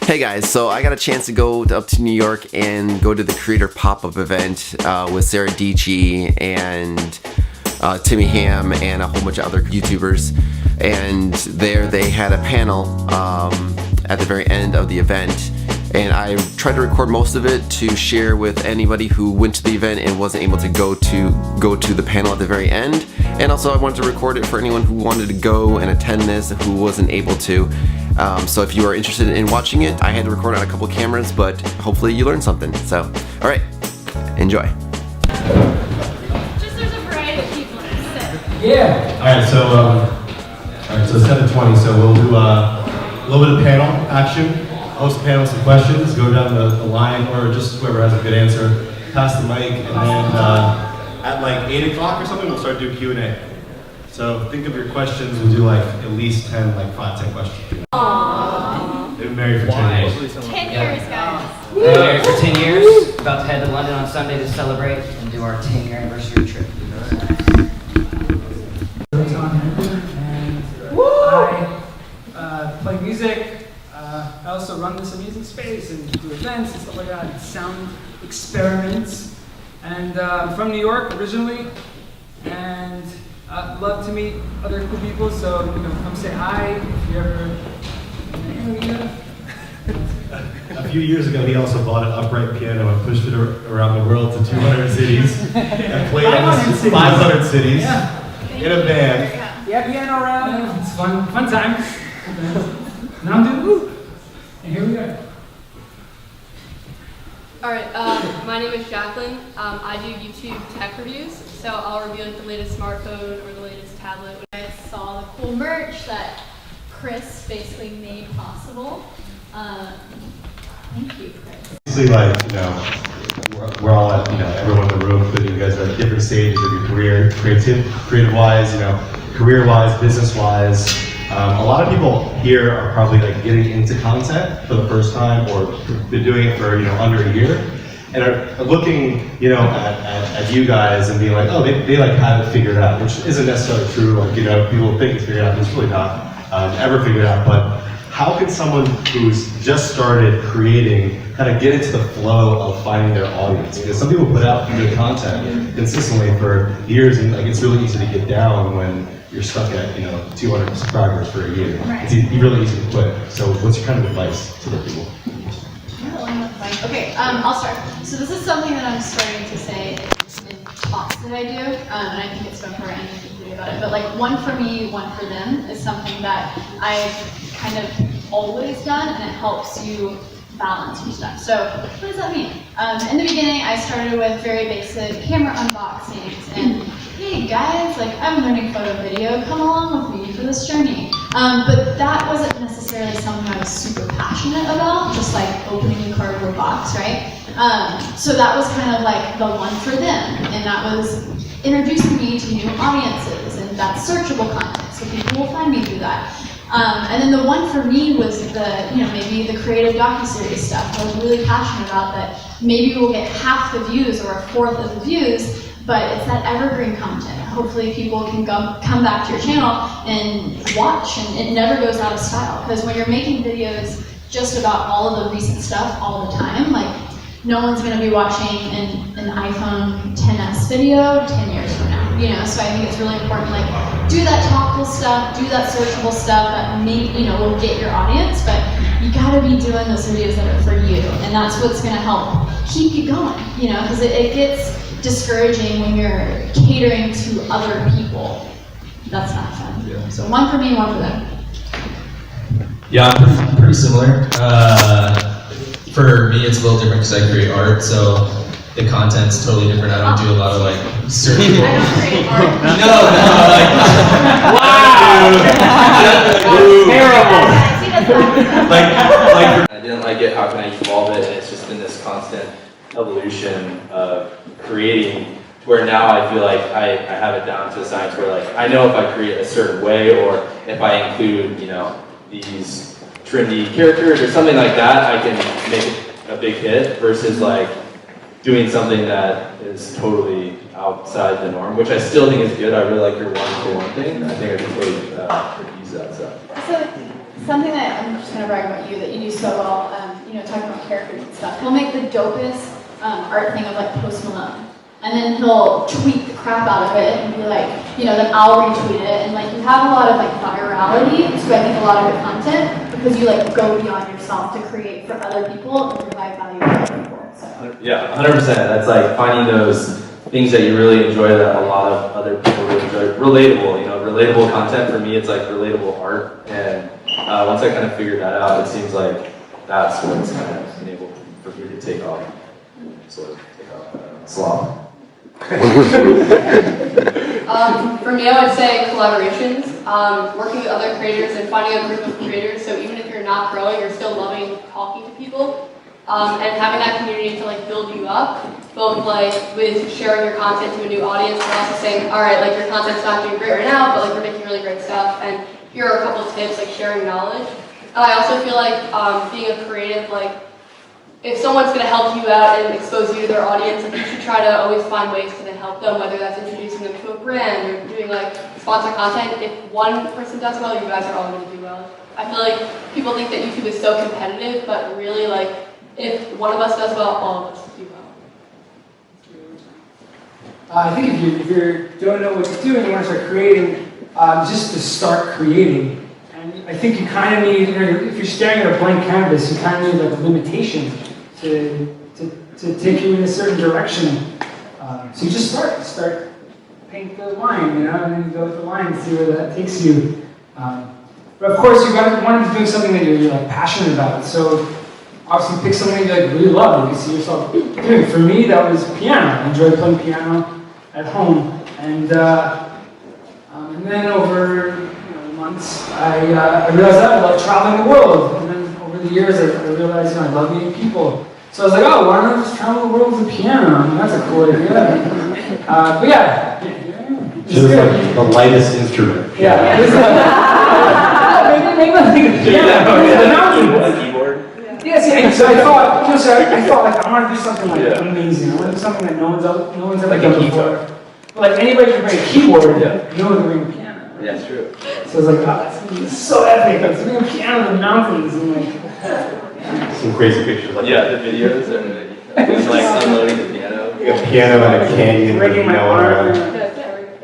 Hey guys, so I got a chance to go up to New York and go to the Creative Popup event with Sara Dietschy and Timmy Ham and a whole bunch of other YouTubers. And there they had a panel at the very end of the event. And I tried to record most of it to share with anybody who went to the event and wasn't able to go to the panel at the very end. And also I wanted to record it for anyone who wanted to go and attend this who wasn't able to. So if you are interested in watching it, I had to record on a couple cameras, but hopefully you learned something. So, alright, enjoy. Just there's a variety of people in this set. Yeah. Alright, so 7:20, so we'll do a little bit of panel action. Host the panel with some questions, go down the line, or just whoever has a good answer, pass the mic, and then at like 8 o'clock or something, we'll start doing Q&A. So think of your questions, we'll do like at least 10, like 5-10 questions. Aww. They've been married for 10 years. 10 years, guys. Been married for 10 years, about to head to London on Sunday to celebrate and do our 10-year anniversary trip. I play music. I also run this amusing space and do events and stuff like that, and sound experiments. And I'm from New York originally, and I'd love to meet other cool people, so come say hi if you ever in the area. A few years ago, he also bought an upright piano and pushed it around the world to 200 cities and played in 500 cities in a band. Yeah, piano around. Yeah, it's fun time. Now I'm doing woo. And here we go. Alright, my name is Jacqueline. I do YouTube tech reviews, so I'll review like the latest smartphone or the latest tablet. I saw the cool merch that Chris basically made possible. Thank you, Chris. Obviously, we're all at, everyone in the room, including you guys, are at different stages of your career, creative-wise, career-wise, business-wise. A lot of people here are probably like getting into content for the first time, or been doing it for under a year, and are looking at you guys and being like, oh, they like have it figured out, which isn't necessarily true. Like people think it's figured out, but it's really not ever figured out. But how can someone who's just started creating kind of get into the flow of finding their audience? Because some people put out good content consistently for years, and like it's really easy to get down when you're stuck at 200 subscribers for a year. Right. It's really easy to quit. So what's your kind of advice to the people? Okay, I'll start. So this is something that I'm starting to say in talks that I do, and I think it's fun for any video about it. But like one for me, one for them is something that I've kind of always done, and it helps you balance your stuff. So what does that mean? In the beginning, I started with very basic camera unboxings and hey guys, like I'm learning photo video, come along with me for this journey. But that wasn't necessarily something I was super passionate about, just like opening the cardboard box, right? So that was kind of like the one for them, and that was introducing me to new audiences, and that's searchable content, so people will find me through that. And then the one for me was the, maybe the creative docuseries stuff. I was really passionate about that. Maybe we'll get half the views or a fourth of the views, but it's that evergreen content. Hopefully people can come back to your channel and watch, and it never goes out of style. Because when you're making videos just about all of the recent stuff all the time, like no one's going to be watching an iPhone XS video 10 years from now. So I think it's really important, like do that topical stuff, do that searchable stuff that will get your audience, but you got to be doing those videos that are for you, and that's what's going to help keep you going. Because it gets discouraging when you're catering to other people. That's not fun. Yeah. So one for me, one for them. Yeah, I'm pretty similar. For me, it's a little different because I create art, so the content's totally different. I don't do a lot of like searchable. I don't create art. No, Terrible. I didn't like it. How can I evolve it? And it's just been this constant evolution of creating, where now I feel like I have it down to a science where like I know if I create a certain way, or if I include these trendy characters or something like that, I can make it a big hit, versus like doing something that is totally outside the norm, which I still think is good. I really like your one-for-one thing. I think I can totally use that stuff. So something that I'm just gonna brag about you that you do so well. Talking about characters and stuff. He'll make the dopest art thing of like Post Malone, and then he'll tweet the crap out of it and be like, then I'll retweet it, and like you have a lot of like virality. So I think a lot of your content because you like go beyond yourself to create for other people and provide value for other people. So. Yeah, 100%. That's like finding those things that you really enjoy that a lot of other people really enjoy. Relatable, relatable content. For me, it's like relatable art. And once I kind of figured that out, it seems like that's what's kind of enabled for me to take off. Slop. For me, I would say collaborations, working with other creators and finding a group of creators. So even if you're not growing, you're still loving talking to people, and having that community to like build you up, both like with sharing your content to a new audience, but also saying, all right, like your content's not doing great right now, but like we're making really great stuff, and here are a couple of tips, like sharing knowledge. I also feel like being a creative, like if someone's going to help you out and expose you to their audience, like you should try to always find ways to then help them, whether that's introducing them to a brand or doing like sponsor content. If one person does well, you guys are all going to do well. I feel like people think that YouTube is so competitive, but really like if one of us does well, all of us do well. I think if you don't know what to do and you want to start creating, just to start creating. And I think you kind of need, if you're staring at a blank canvas, you kind of need like a limitation to take you in a certain direction. So you just start paint the line, and then you go with the line and see where that takes you. But of course, you want to be doing something that you're like passionate about. So obviously, pick something you like really love and you see yourself doing. For me, that was piano. I enjoyed playing piano at home, and then over months, I realized that I love traveling the world, and then over the years, I realized I love meeting people. So I was like, oh, why not just travel the world with a piano? I mean, that's a cool idea. But yeah, it's like the lightest instrument. Yeah. Maybe not think of piano. A keyboard. Yeah, see, so I thought like I want to do something like amazing. I want to do something that no one's ever Like done a before. But like anybody can bring a keyboard, no one can bring a piano. Yeah, it's true. So I was like, oh, that's gonna be so epic. Let's bring a piano to the mountains and like. Some crazy pictures like The videos and like unloading the piano. a piano and a canyon. Breaking my arm.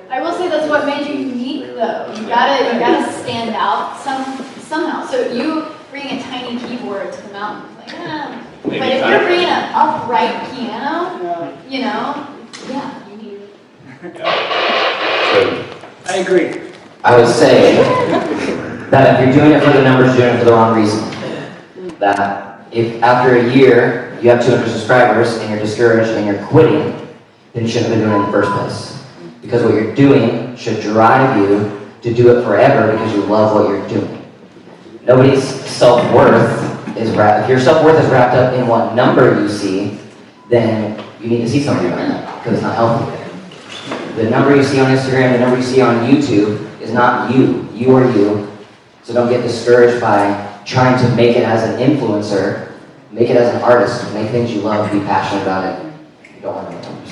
I will say that's what made you unique, though. You gotta stand out somehow. So you bring a tiny keyboard to the mountains, like, but if you're bringing an upright piano, you need it. I agree. I would say that if you're doing it for the numbers, you're doing it for the wrong reason. That if after a year you have 200 subscribers and you're discouraged and you're quitting, then you shouldn't have been doing it in the first place. Because what you're doing should drive you to do it forever because you love what you're doing. Nobody's self-worth is wrapped, if your self-worth is wrapped up in what number you see, then you need to see something about that because it's not healthy. The number you see on Instagram, the number you see on YouTube is not you. You are you. So don't get discouraged by trying to make it as an influencer. Make it as an artist. Make things you love. Be passionate about it. You don't want to make numbers.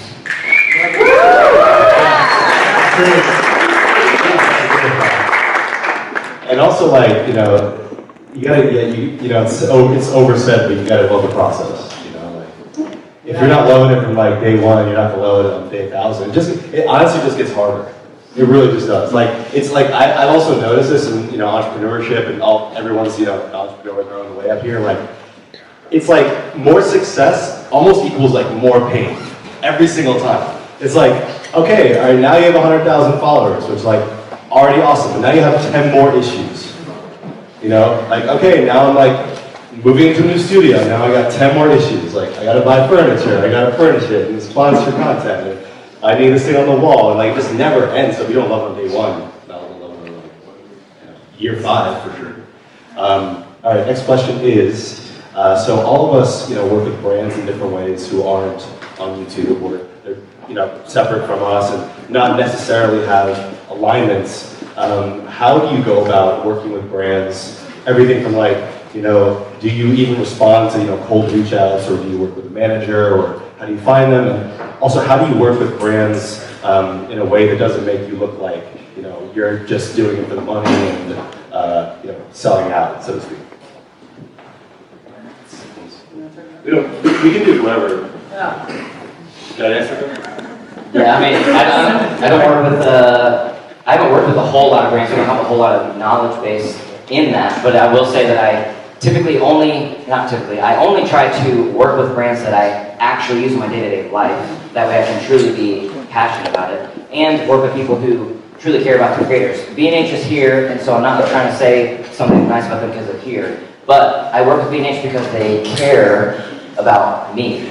And also, like, you gotta, it's oversaid, but you gotta love the process. If you're not loving it from like day one, you're not gonna love it on day 1,000. It honestly just gets harder. It really just does. I've also noticed this in entrepreneurship and everyone's an entrepreneur they're on the way up here. Like, it's like more success almost equals like more pain every single time. It's like, okay, all right, now you have 100,000 followers, which is like already awesome, but now you have 10 more issues. Like, okay, now I'm like moving into a new studio, now I got 10 more issues. Like, I gotta buy furniture, I gotta furnish it, and sponsor content, and I need this thing on the wall, and like, it just never ends, so if you don't love it on day one, not love it on year 5 for sure. All right, next question is, so all of us, work with brands in different ways who aren't on YouTube, or they're, separate from us, and not necessarily have alignments. How do you go about working with brands? Everything from like, do you even respond to, cold reach outs, or do you work with a manager, or how do you find them? And also, how do you work with brands in a way that doesn't make you look like, you're just doing it for the money and selling out, so to speak? We can do whatever. Did I answer that? Yeah, I mean, I don't work with, I haven't worked with a whole lot of brands, so I don't have a whole lot of knowledge base in that, but I will say that I only try to work with brands that I actually use in my day-to-day life. That way I can truly be passionate about it, and work with people who truly care about the creators. B&H is here, and so I'm not trying to say something nice about them because they're here, but I work with B&H because they care about me.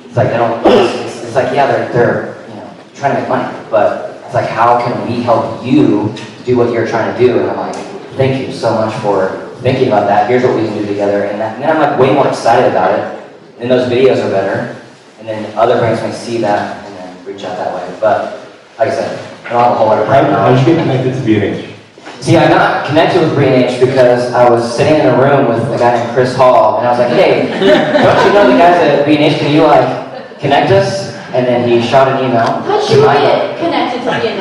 It's like they don't, it's like, yeah, they're trying to make money, but it's like, how can we help you do what you're trying to do? And I'm like, thank you so much for thinking about that. Here's what we can do together. And then I'm like way more excited about it. And those videos are better. And then other brands may see that and then reach out that way. But like I said, I don't have a whole lot of brand knowledge. How did you get connected to B&H? See, I got connected with B&H because I was sitting in a room with a guy named Chris Hall, and I was like, hey, don't you know the guys at B&H? Can you like connect us? And then he shot an email. How'd you get connected to B&H?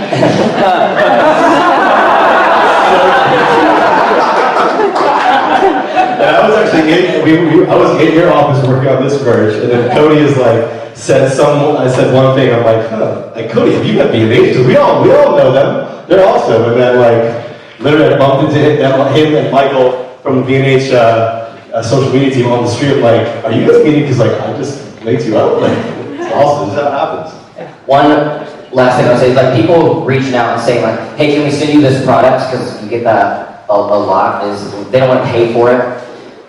I was actually I was in your office working on this merch, and then Cody is like, I said one thing, I'm like, like, Cody, have you met B&H? Because we all know them. They're awesome. And then like, literally I bumped into him and Michael from the B&H social media team on the street. I'm like, are you guys meeting? Because like, I just linked you up. Like, it's awesome. This is how it happens. One last thing I'll say is like people reaching out and saying like, hey, can we send you this product? Because you get that a lot, is they don't want to pay for it.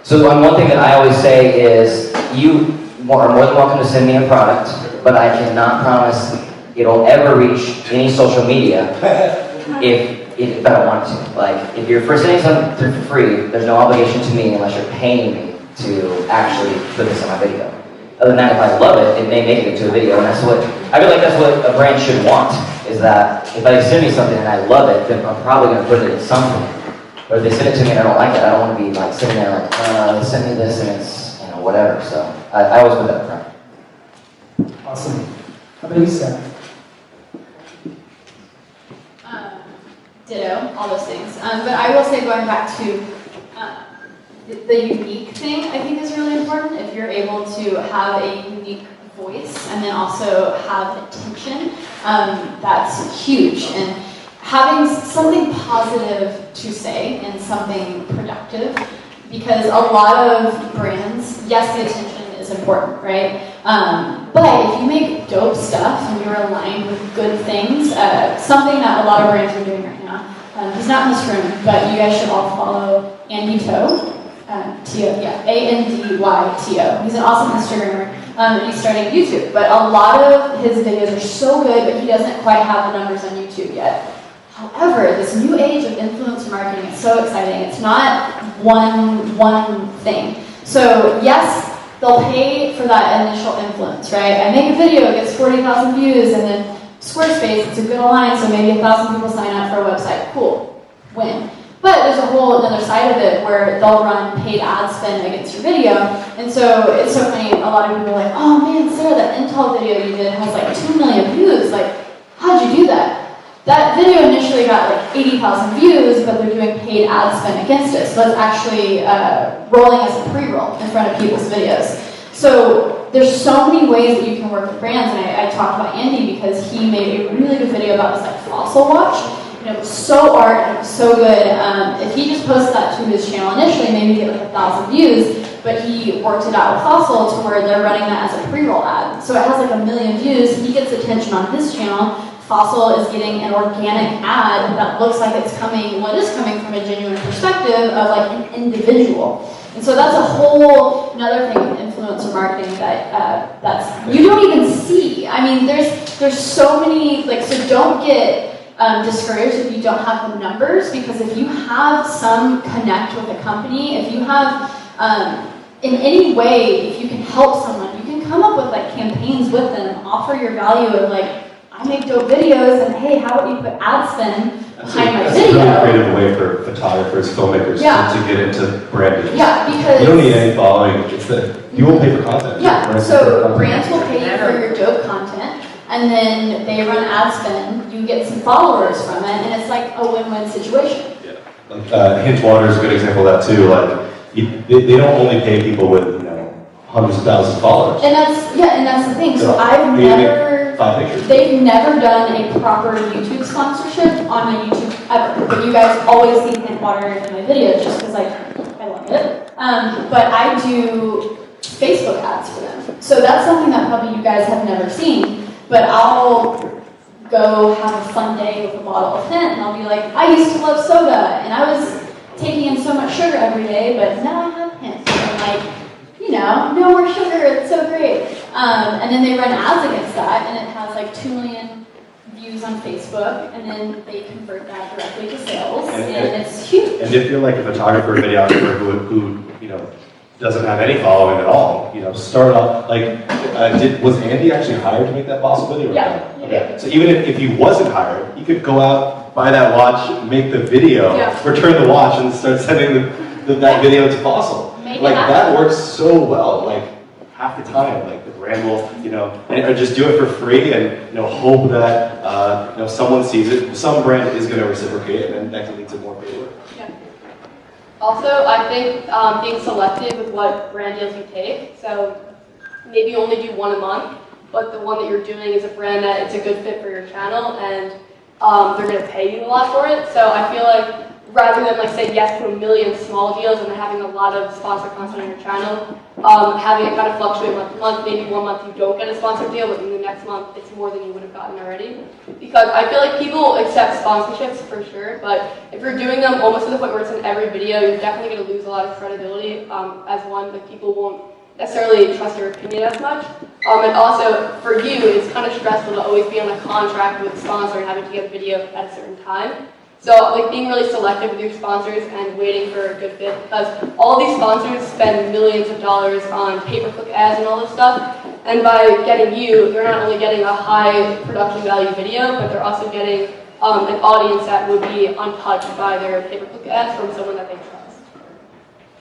So one thing that I always say is you are more than welcome to send me a product, but I cannot promise it'll ever reach any social media if I don't want to. Like, if you're sending something for free, there's no obligation to me unless you're paying me to actually put this in my video. Other than that, if I love it, it may make it into a video, and I feel like that's what a brand should want, is that if they send me something and I love it, then I'm probably going to put it in something. But if they send it to me and I don't like it, I don't want to be like sitting there like, they sent me this and it's, whatever. So I always put that up front. Awesome. How about you, Sarah? Ditto, all those things. But I will say, going back to the unique thing, I think is really important. If you're able to have a unique voice and then also have attention, that's huge. And having something positive to say and something productive, because a lot of brands, yes, the attention is important, right? But if you make dope stuff and you're aligned with good things, something that a lot of brands are doing right now, he's not in this room, but you guys should all follow Andy Toe. T-O, yeah, A-N-D-Y-T-O. He's an awesome Instagrammer. He's starting YouTube, but a lot of his videos are so good, but he doesn't quite have the numbers on YouTube yet. However, this new age of influencer marketing is so exciting. It's not one thing. So yes, they'll pay for that initial influence, right? I make a video, it gets 40,000 views, and then Squarespace, it's a good align, so maybe 1,000 people sign up for a website. Cool, win. But there's a whole other side of it where they'll run paid ad spend against your video. And so it's so funny, a lot of people are like, oh man, Sarah, that Intel video you did has like 2 million views. Like, how'd you do that? That video initially got like 80,000 views, but they're doing paid ad spend against it. So that's actually rolling as a pre-roll in front of people's videos. So there's so many ways that you can work with brands, and I talked about Andy because he made a really good video about this like fossil watch. And it was so art and it was so good. If he just posted that to his channel initially, maybe get like 1,000 views, but he worked it out with Fossil to where they're running that as a pre-roll ad. So it has like 1 million views. He gets attention on his channel. Fossil is getting an organic ad that looks like it's coming, well, it is coming from a genuine perspective of like an individual. And so that's a whole another thing with influencer marketing that that's you don't even see. I mean, there's so many, like, so don't get discouraged if you don't have the numbers, because if you have some connect with a company, if you have in any way, if you can help someone, you can come up with like campaigns with them, offer your value of like, I make dope videos, and hey, how about you put ad spend behind my video? That's a really creative way for photographers, filmmakers to get into branding. Yeah, because you don't need any following. It's that you will pay for content. Yeah, so brands will pay you for your dope content, and then they run ad spend. You get some followers from it, and it's like a win-win situation. Yeah. Hinge Water is a good example of that too. Like, they don't only pay people with, you know, hundreds of thousands of followers. And that's the thing. So I've never, 5 pictures. they've never done a proper YouTube sponsorship on my YouTube ever. But you guys always see Hint Water in my videos just because I love it. But I do Facebook ads for them. So that's something that probably you guys have never seen. But I'll go have a fun day with a bottle of Hint, and I'll be like, I used to love soda, and I was taking in so much sugar every day, but now I have Hint. So I'm like, you know, no more sugar, it's so great. And then they run ads against that, and it has like 2 million views on Facebook, and then they convert that directly to sales, and it's huge. And if you're like a photographer or videographer who you know, doesn't have any following at all, you know, start off, like, was Andy actually hired to make that Fossil video? Or Yeah. no? Okay. So even if he wasn't hired, he could go out, buy that watch, make the video, return the watch, and start sending that video to Fossil. Like, that works so well, like, half the time, like, the brand will, you know, or just do it for free and, you know, hope that, you know, someone sees it. Some brand is going to reciprocate, and that can lead to more paid work. Also, I think being selective with what brand deals you take. So maybe you only do 1 a month, but the one that you're doing is a brand that it's a good fit for your channel, and they're going to pay you a lot for it. So I feel like rather than like say yes to a million small deals and then having a lot of sponsored content on your channel, having it kind of fluctuate month to month. Maybe 1 month you don't get a sponsored deal, but in the next month it's more than you would have gotten already. Because I feel like people accept sponsorships for sure, but if you're doing them almost to the point where it's in every video, you're definitely going to lose a lot of credibility as one. Like, people won't necessarily trust your opinion as much. And also for you, it's kind of stressful to always be on a contract with a sponsor and having to get a video at a certain time. So, like, being really selective with your sponsors and waiting for a good fit, because all these sponsors spend millions of dollars on pay-per-click ads and all this stuff, and by getting you, they're not only getting a high production value video, but they're also getting an audience that would be untouched by their pay-per-click ads from someone that they trust.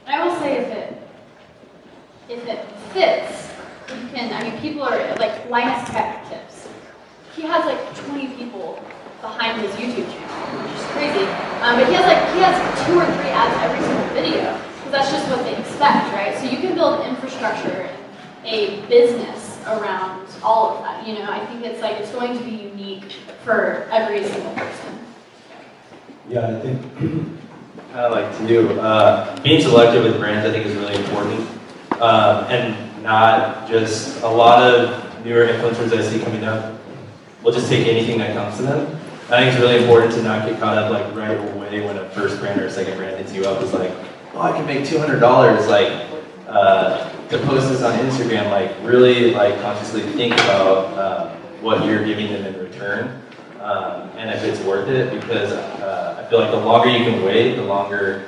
I will say if it fits, you can, I mean, people are, like, Linus Tech Tips. He has like 20 people behind his YouTube channel, which is crazy. But he has 2 or 3 ads every single video, because that's just what they expect, right? So you can build infrastructure and a business around all of that. You know, I think it's like it's going to be unique for every single person. Yeah, I think. Like to you, being selective with brands I think is really important, and not just a lot of newer influencers I see coming up will just take anything that comes to them. I think it's really important to not get caught up like right away when a first brand or a second brand hits you up. Is like, oh, I can make $200. Like, to post this on Instagram, like really like consciously think about what you're giving them in return, and if it's worth it. Because I feel like the longer you can wait, the longer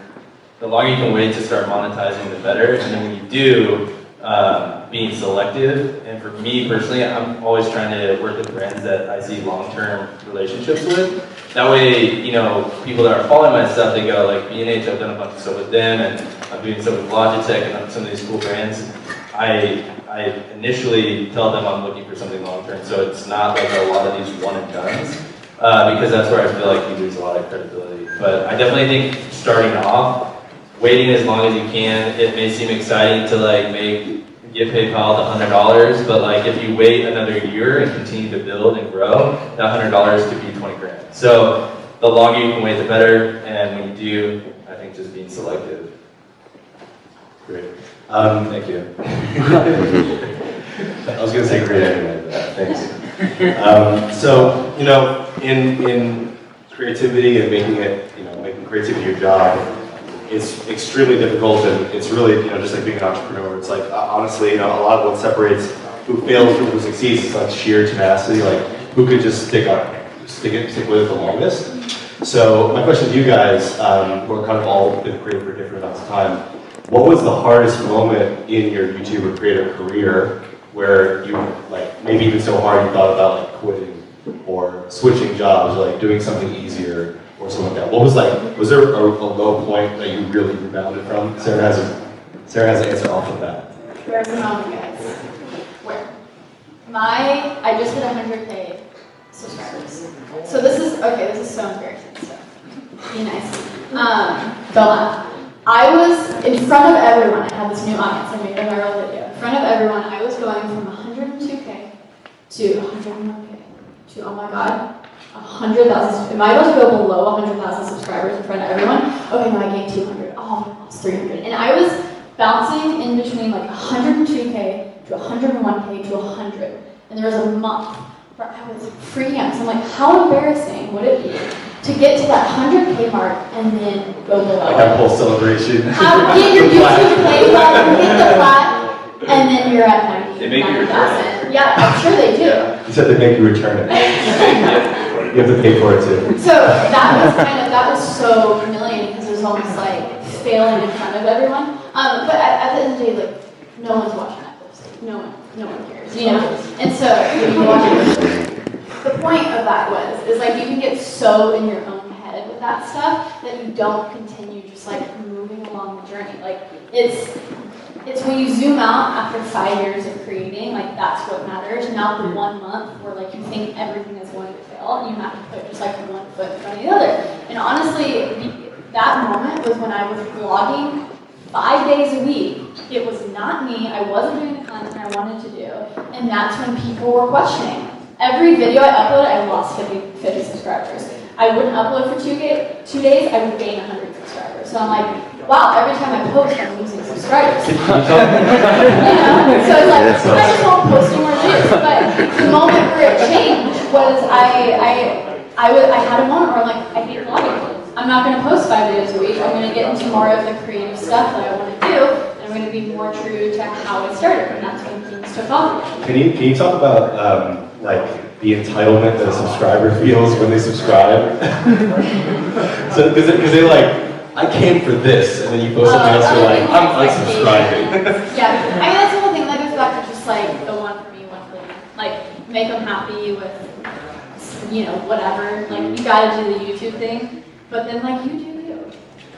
you can wait to start monetizing, the better. And then when you do, being selective, and for me personally, I'm always trying to work with brands that I see long-term relationships with. That way, you know, people that are following my stuff, they go like B&H, I've done a bunch of stuff with them, and I'm doing stuff with Logitech and some of these cool brands. I initially tell them I'm looking for something long-term, so it's not like a lot of these one-and-dones, because that's where I feel like you lose a lot of credibility. But I definitely think starting off, waiting as long as you can. It may seem exciting to like get PayPal the $100, but like if you wait another year and continue to build and grow, that $100 could be 20 grand. So the longer you can wait, the better. And when you do, I think just being selective. Great. Thank you. I was going to say great anyway, but thanks. So, you know, in creativity and making creativity your job, it's extremely difficult, and it's really, you know, just like being an entrepreneur. It's like, honestly, you know, a lot of what separates who fails from who succeeds is like sheer tenacity, like who could just stick with it the longest. So my question to you guys, who are kind of all been creative for different amounts of time, what was the hardest moment in your YouTube or creator career where you, like, maybe even so hard you thought about like quitting or switching jobs, or like doing something easier or something like that? What was like, was there a low point that you really rebounded from? Sarah has an answer off of that. Where's the moment, guys? Where? I just hit 100K subscribers. So this is so embarrassing, so be nice. Don't laugh. I was in front of everyone. I had this new audience. I made a viral video. In front of everyone, I was going from 102K to 101K to, oh my god, 100,000. Am I about to go below 100,000 subscribers in front of everyone? Okay, no, I gained 200. Oh, I lost 300. And I was bouncing in between like 102K to 101K to 100. And there was a month where I was freaking out. So I'm like, how embarrassing would it be to get to that 100K mark and then go below? Like a full celebration. Get your YouTube play button, get the plat, and then you're at 90. They make you return it. Yeah, I'm sure they do. You said they make you return it. You have to pay for it too. So that was so humiliating because it was almost like failing in front of everyone. But at the end of the day, like, no one's watching that post. No one cares, you know? And so, when you watch it, the point of that is like you can get so in your own head with that stuff that you don't continue just like moving along the journey. Like, it's when you zoom out after 5 years of creating, like that's what matters, not the 1 month where like you think everything is going to fail and you have to put just like one foot in front of the other. And honestly, that moment was when I was vlogging 5 days a week. It was not me, I wasn't doing the content I wanted to do, and that's when people were questioning. Every video I uploaded, I lost 50 subscribers. I wouldn't upload for 2 days, I would gain 100 subscribers. So I'm like, wow, every time I post, I'm losing subscribers. You know? So it's like, I just won't post any more videos. But the moment where it changed was I had a moment where I'm like, I hate vlogging. I'm not going to post 5 videos a week. I'm going to get into more of the creative stuff that I want to do, and I'm going to be more true to how I started, and that's when things took off. Can you talk about like the entitlement that a subscriber feels when they subscribe? So because they like, I came for this, and then you post something else, you're like, I'm unsubscribing. Yeah, I mean that's the whole thing. That goes back to just like the one for me, one for you. Like make them happy with, you know, whatever. Like you got to do the YouTube thing, but then like you do you.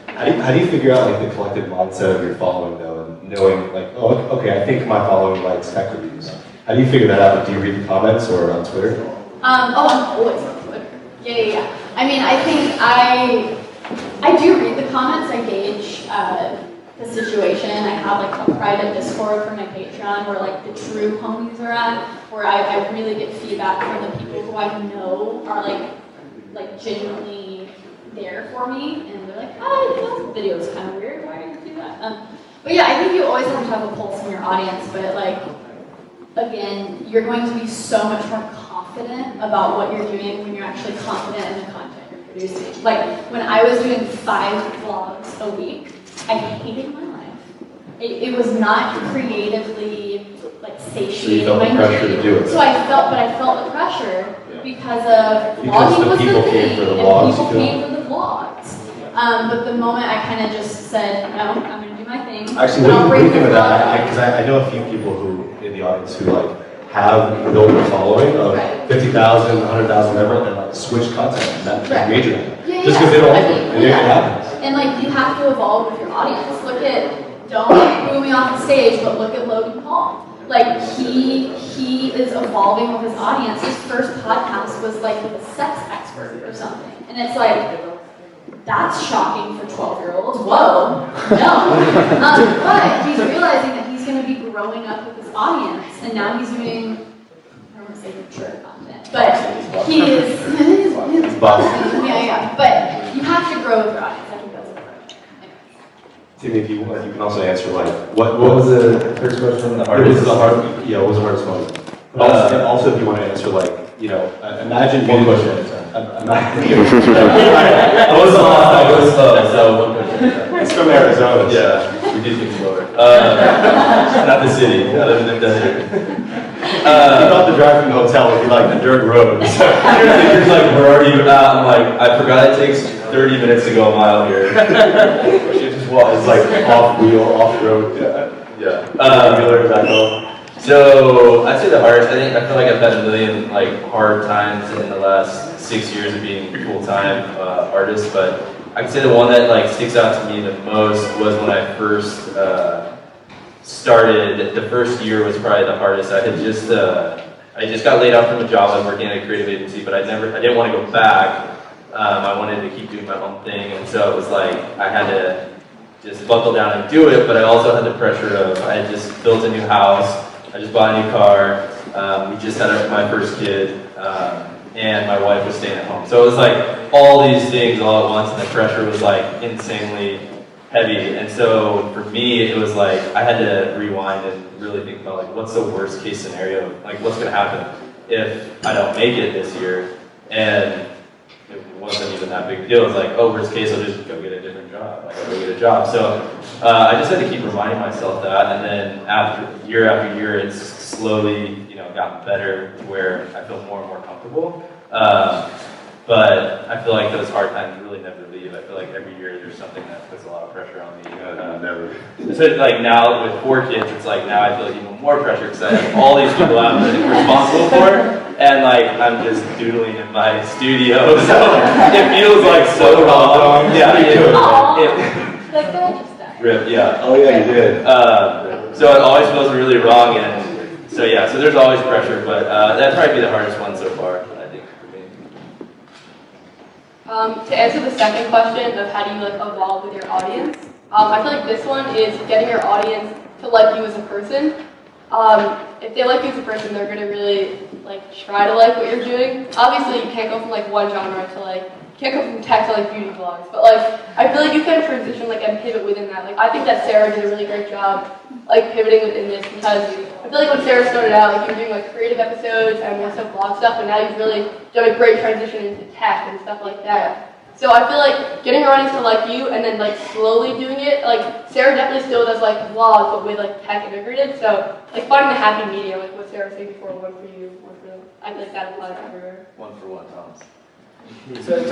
How do you figure out like the collective mindset of your following though, and knowing like, oh, okay, I think my following likes tech reviews. How do you figure that out? Do you read the comments or on Twitter? I'm always on Twitter. Yeah. I mean, I think I do read the comments. I gauge the situation. I have like a private Discord for my Patreon where like the true homies are at, where I really get feedback from the people who I know are like genuinely there for me, and they're like, oh, this video is kind of weird. Why do you do that? But yeah, I think you always have to have a pulse in your audience, but like, again, you're going to be so much more confident about what you're doing when you're actually confident in the content you're producing. Like, when I was doing 5 vlogs a week, I hated my life. It was not creatively, like, satiating so you felt the pressure to do it. So I felt the pressure because of because vlogging was the people thing, came for the and vlogs, people came for the vlogs. But the moment I kind of just said, no, I'm going to do my thing. Actually, what do you think of that? Because I know a few people who in the audience who like have built a following of 50,000, 100,000, whatever, and like switch content and that major. Just because they don't like it, and it happens. And like you have to evolve with your audience. Look at, don't boo me off the stage, but look at Logan Paul. Like he is evolving with his audience. His first podcast was like with a sex expert or something, and it's like, that's shocking for 12-year-olds. Whoa, no. But he's realizing that he's going to be growing up with his audience, and now he's doing, I don't want to say mature content, but he is, he's busting. Yeah. But you have to grow with your audience. I think that's important. Timmy, if you want, you can also answer like, what was the first question? what was the hardest moment? Also, if you want to answer like, you know, imagine one question at a time. I was slow, so one question at a time. It's from Arizona. Yeah, we did think slower. Not the city. I live in the desert. You thought the drive from the hotel would be like the dirt road. You're like, where are you? I'm like, I forgot it takes 30 minutes to go a mile here. It's like off wheel, off road. Yeah. So I'd say the hardest. I feel like I've had a million like hard times in the last 6 years of being a full-time artist, but I can say the one that like sticks out to me the most was when I first started. The first year was probably the hardest. I just got laid off from a job. I was working at a creative agency, but I didn't want to go back. I wanted to keep doing my own thing, and so it was like I had to just buckle down and do it, but I also had the pressure of, I had just built a new house, I just bought a new car, we just had my first kid, and my wife was staying at home. So it was like all these things all at once, and the pressure was like insanely heavy. And so for me, it was like I had to rewind and really think about like what's the worst case scenario, like what's going to happen if I don't make it this year. And it wasn't even that big a deal. It was like, oh, worst case, I'll just go get a different job. Like, I'll go get a job. So I just had to keep reminding myself that. And then after year, it's slowly, gotten better to where I feel more and more comfortable. But I feel like those hard times really never leave. I feel like every year there's something that puts a lot of pressure on me. Never. So like now with 4 kids, it's like now I feel like even more pressure because I have all these people I'm responsible for, and like I'm just doodling in my studio. So it feels like so wrong. Yeah, rip. Yeah. Oh yeah, you did. So it always feels really wrong, and so yeah. So there's always pressure, but that'd probably be the hardest one so far. To answer the second question of how do you like evolve with your audience, I feel like this one is getting your audience to like you as a person. If they like you as a person, they're gonna really like try to like what you're doing. Obviously, you can't go from like one genre to like can't go from tech to like beauty vlogs, but like I feel like you can transition like and pivot within that. Like I think that Sarah did a really great job like pivoting within this because I feel like when Sarah started out, like you were doing like creative episodes and more so vlog stuff, and now you've really done a great transition into tech and stuff like that. So I feel like getting your audience to like you and then like slowly doing it, like Sarah definitely still does like vlogs but with like tech integrated. So like finding the happy medium, like what Sarah was saying before, one for you, one for them. I feel like that applies everywhere. 1 for 1, Thomas. So,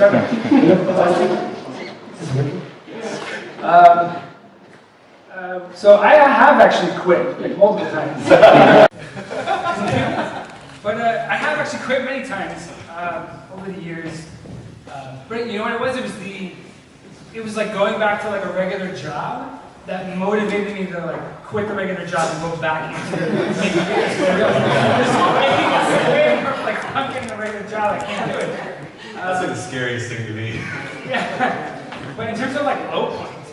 so I have actually quit like multiple times. But I have actually quit many times over the years. But you know what it was? It was like going back to like a regular job that motivated me to like quit the regular job and go back into making videos. Like I'm getting a regular job, I can't do it. That's like the scariest thing to me. Yeah. But in terms of like low points,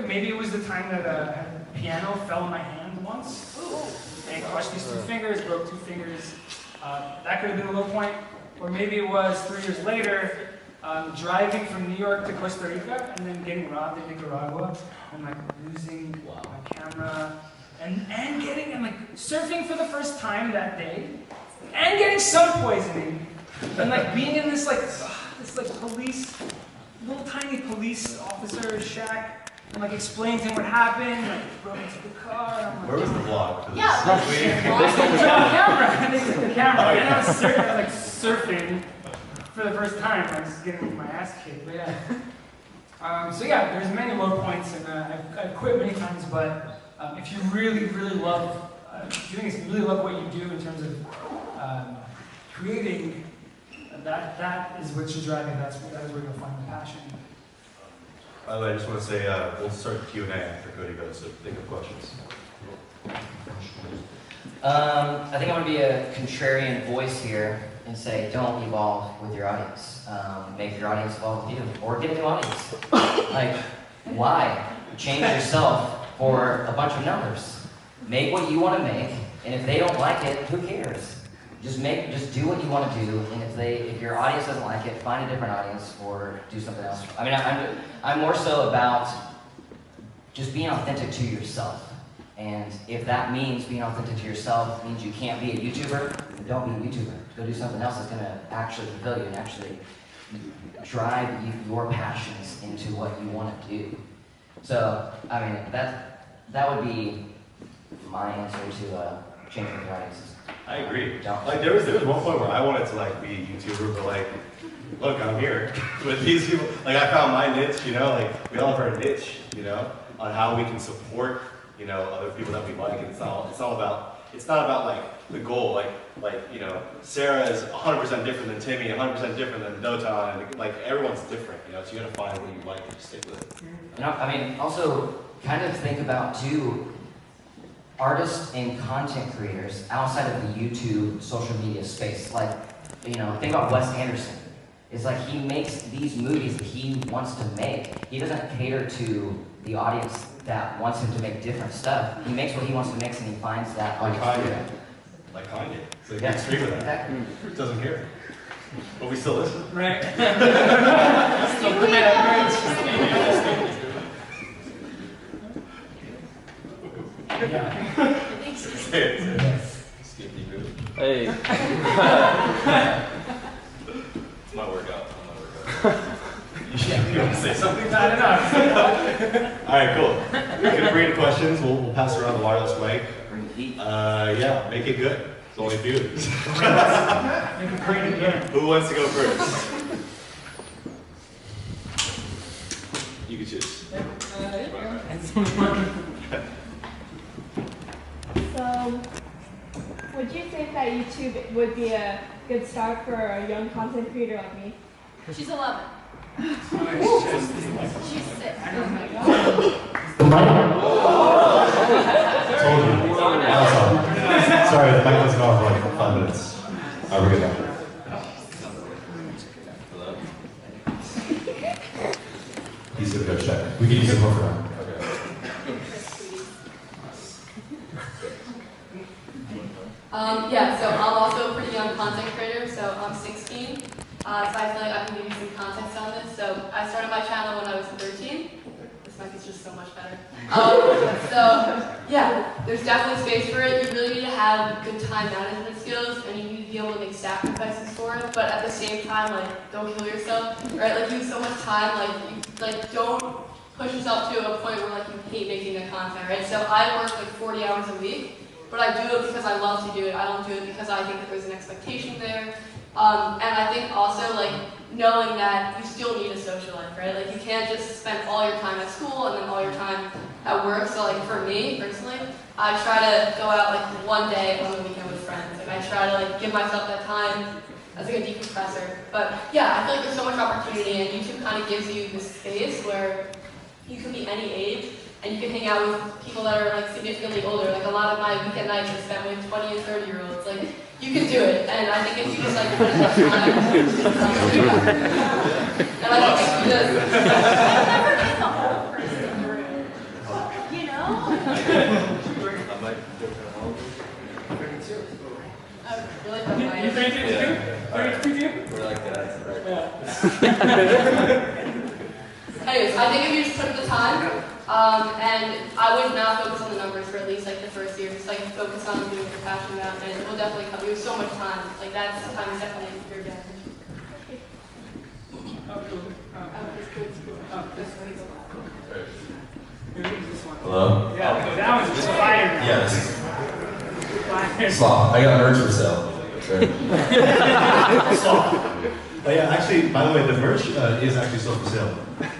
maybe it was the time that a piano fell in my hand once. And crushed these 2 fingers, broke 2 fingers. That could have been a low point. Or maybe it was 3 years later, driving from New York to Costa Rica and then getting robbed in Nicaragua and like losing my camera and like surfing for the first time that day and getting sun poisoning and like being in this police, little tiny police officer shack. And like explain to him what happened, like broke into the car. And I'm like, where was the vlog? For this? Yeah. They took the camera. And they took the camera. And I was like surfing for the first time. I was getting my ass kicked. But yeah. So yeah, there's many low points, and I've quit many times. But if you really, really love doing this, you really love what you do in terms of creating, that is what you're driving. That is where you'll find the passion. By the way, I just want to say we'll start the Q&A after Cody goes, so think of questions. I think I'm going to be a contrarian voice here and say don't evolve with your audience. Make your audience evolve with you, or get a new audience. Like, why? Change yourself for a bunch of numbers. Make what you want to make, and if they don't like it, who cares? Just do what you want to do, and if your audience doesn't like it, find a different audience or do something else. I mean, I'm more so about just being authentic to yourself. And if that means being authentic to yourself means you can't be a YouTuber, then don't be a YouTuber. Go do something else that's going to actually fulfill you and actually drive your passions into what you want to do. So, I mean, that would be my answer to changing your audiences. I agree. Like there was one point where I wanted to like be a YouTuber, but like, look, I'm here with these people. Like I found my niche, like we all have our niche, on how we can support, other people that we like. And it's not about like the goal. Like Sarah is 100% different than Timmy, 100% different than Dotan, and like everyone's different, so you gotta find what you like and just stick with it. And I mean, also kind of think about too, artists and content creators outside of the YouTube social media space. Like, you know, think about Wes Anderson. It's like he makes these movies that he wants to make. He doesn't cater to the audience that wants him to make different stuff. He makes what he wants to make, and he finds that Like audience. Kanye. Like Kanye. So Yeah. extreme with that. Exactly. Doesn't care. But we still listen. Right. Say it. Skippy move. Hey. It's my workout. You want to say something? I don't know. All right, cool. We're gonna bring in questions. We'll pass around the wireless mic. Bring the heat. Yeah, make it good. It's only a few. Make it great again. Who wants to go first? You can choose. So, would you think that YouTube would be a good start for a young content creator like me? She's 11. She's 6. Oh my god. Told you. Awesome. Sorry, the mic wasn't on for like 5 minutes. We're good now. He's gonna go check. We can use it more for now. Yeah, so I'm also a pretty young content creator, so I'm 16. So I feel like I can give you some context on this. So I started my channel when I was 13. This mic is just so much better. So yeah, there's definitely space for it. You really need to have good time management skills, and you need to be able to make sacrifices for it. But at the same time, like, don't kill yourself, right? Like, you have so much time, don't push yourself to a point where like you hate making the content, right? So I work like 40 hours a week. But I do it because I love to do it. I don't do it because I think that there's an expectation there. And I think also like knowing that you still need a social life, right? Like you can't just spend all your time at school and then all your time at work. So like for me personally, I try to go out like one day on the weekend with friends. Like I try to like give myself that time as like a decompressor. But yeah, I feel like there's so much opportunity, and YouTube kind of gives you this space where you can be any age. And you can hang out with people that are like significantly older. Like a lot of my weekend nights are spent with 20 and 30-year-olds. Like you can do it, and I think if you just like put enough time, and I think if you just Never be the whole person in the room. You know? I might go kind of old. really put You think it's Yeah. good? We're like that. Right. Anyways, I think if you just put in the time, and I would not focus on the numbers for at least like the first year. Just like focus on doing what you're passionate about, and it will definitely come. You have so much time. Like that's time is definitely your advantage. Hello? Yeah, that was fire. Yes. Fire. Slop. I got merch for sale. Sure. Oh yeah, actually, by the way, the merch is actually still for sale.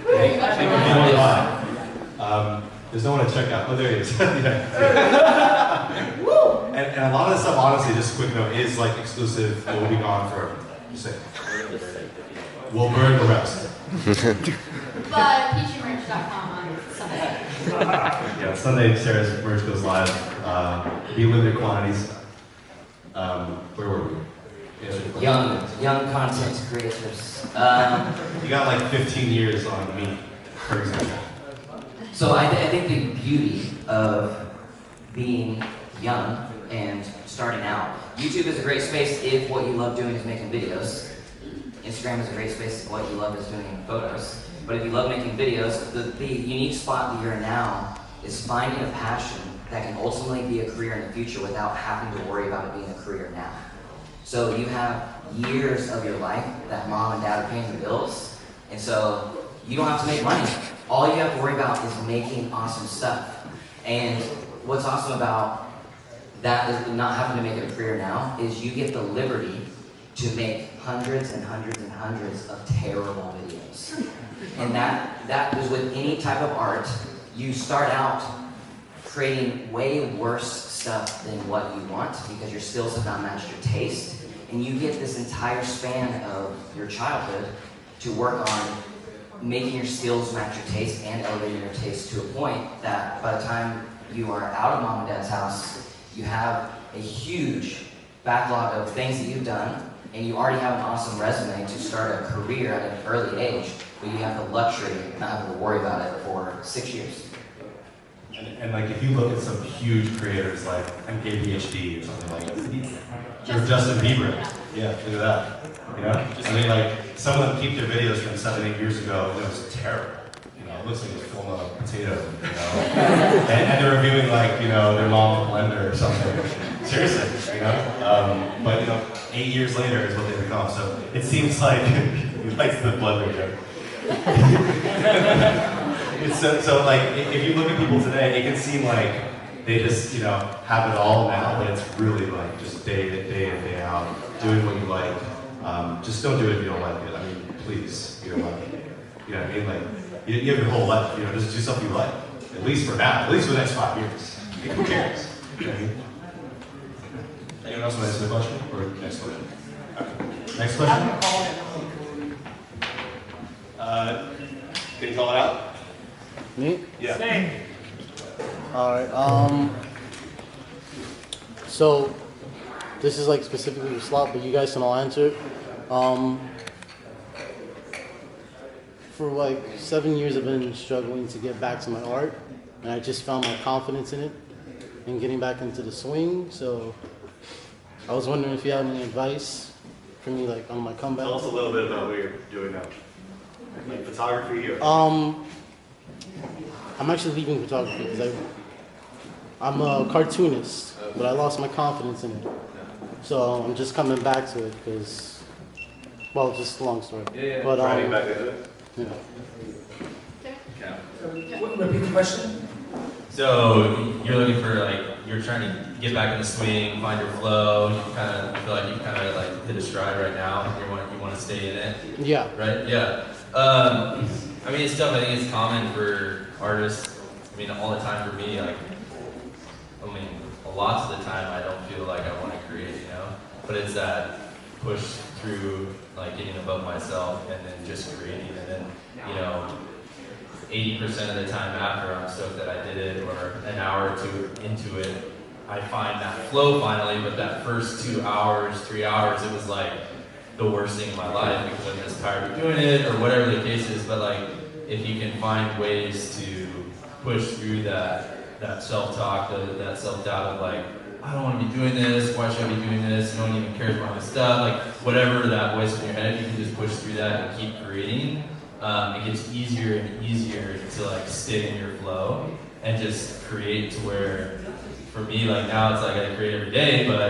There you go. If you want to buy. There's no one to check out. Oh, there he is. Yeah. and a lot of the stuff, honestly, just a quick note, is like exclusive. It will be gone forever. Just saying. We'll burn the rest. But peachymerch.com on Sunday. Yeah, Sunday, Sarah's merch goes live. Be limited quantities. Where were we? Young content creators. You got like 15 years on me, for example. So I think the beauty of being young and starting out, YouTube is a great space if what you love doing is making videos. Instagram is a great space if what you love is doing photos. But if you love making videos, the unique spot that you're in now is finding a passion that can ultimately be a career in the future without having to worry about it being a career now. So you have years of your life that mom and dad are paying the bills, and so you don't have to make money. All you have to worry about is making awesome stuff. And what's awesome about that is not having to make it a career now is you get the liberty to make hundreds and hundreds and hundreds of terrible videos. And that is with any type of art. You start out creating way worse stuff than what you want because your skills have not matched your taste. And you get this entire span of your childhood to work on making your skills match your taste and elevating your taste to a point that by the time you are out of mom and dad's house, you have a huge backlog of things that you've done and you already have an awesome resume to start a career at an early age, but you have the luxury of not having to worry about it for 6 years. And like, if you look at some huge creators like MKBHD or something like that, or Justin Bieber, yeah, look at that. You know, I mean, like, some of them keep their videos from 7, 8 years ago, and it was terrible. You know, it looks like it's filmed on a potato. You know, and they're reviewing like, you know, their mom's blender or something. Seriously, you know. But you know, 8 years later is what they become. So it seems like he likes the blender joke. It's so like, if you look at people today, it can seem like they just, you know, have it all now, but it's really like just day in, day out, doing what you like. Just don't do it if you don't like it. I mean, please, you don't like it. You know what I mean? Like, you have your whole life, you know, just do something you like. At least for now, at least for the next 5 years. Who cares? You know what I mean? Anyone else want to answer the question? Or next question? Okay. Next question? Can you call it out? Me? Yeah. Alright, so this is like specifically for slot, but you guys can all answer it. For like 7 years I've been struggling to get back to my art, and I just found my confidence in it and getting back into the swing, so I was wondering if you had any advice for me like on my comeback. Tell us a little bit about what you're doing now. Like photography or? I'm actually leaving photography because I'm a cartoonist, but I lost my confidence in it. So I'm just coming back to it because, well, just a long story. Yeah. But, Riding back into it? Yeah. Repeat the question. So you're looking for like, you're trying to get back in the swing, find your flow. You kind of feel like you kind of like hit a stride right now. You want to stay in it. Yeah. Right. Yeah. I mean, it's tough. I think it's common for artists. I mean, all the time for me. Like, I mean, lots of the time I don't feel like I want to create. You know, but it's that push through, like getting above myself and then just creating, and then you know. 80% of the time after, I'm stoked that I did it, or an hour or two into it, I find that flow finally, but that first 2 hours, 3 hours, it was like the worst thing in my life because I'm just tired of doing it, or whatever the case is. But like, if you can find ways to push through that self-talk, that self-doubt of like, I don't want to be doing this, why should I be doing this, no one even cares about my stuff, like whatever that voice in your head, if you can just push through that and keep creating, it gets easier and easier to like stay in your flow and just create to where, for me, like now it's like I create every day, but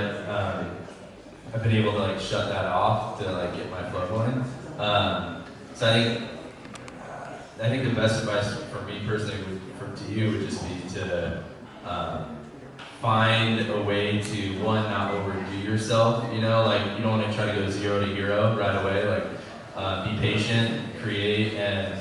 I've been able to like shut that off to like get my flow going. So I think the best advice for me personally to you would just be to find a way to, one, not overdo yourself, you know, like you don't want to try to go 0 to hero right away, like be patient, create, and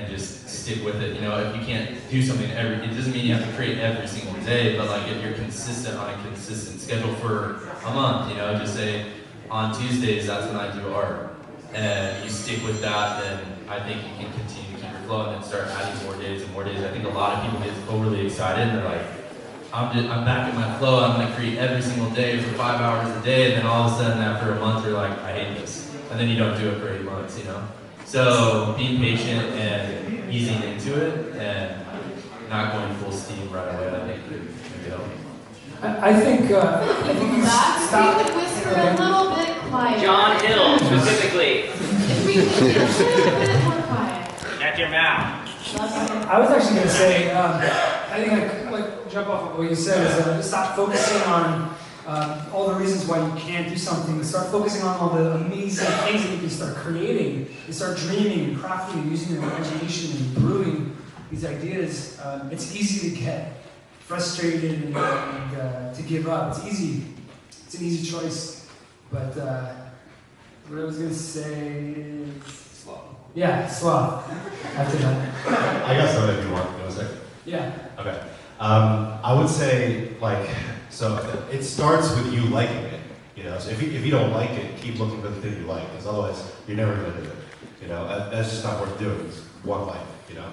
just stick with it. You know, if you can't do something it doesn't mean you have to create every single day, but like if you're consistent on a consistent schedule for a month, you know, just say on Tuesdays that's when I do art, and you stick with that, then I think you can continue to keep your flow and then start adding more days and more days. I think a lot of people get overly excited and they're like, I'm back in my flow, I'm gonna create every single day for 5 hours a day, and then all of a sudden after a month you're like, I hate this. And then you don't do it for 8 months, you know? So being patient and easing into it and not going full steam right away, I think could help. I think you Stop. We could whisper a little bit quiet. John Hill, specifically. If we could be a little bit more quiet. Shut your mouth. I was actually going to say, I think like jump off of what you said is stop focusing on all the reasons why you can't do something. Start focusing on all the amazing things that you can start creating. You start dreaming and crafting and using your imagination and brewing these ideas. It's easy to get frustrated and to give up. It's easy. It's an easy choice. But what I was going to say is... Sloth. Yeah, sloth. After that. I got some if you want. You want a second? Yeah. Okay. I would say, like, so it starts with you liking it. You know, so if you don't like it, keep looking for the thing you like, because otherwise you're never going to do it. You know, that's just not worth doing. It's one life. You know,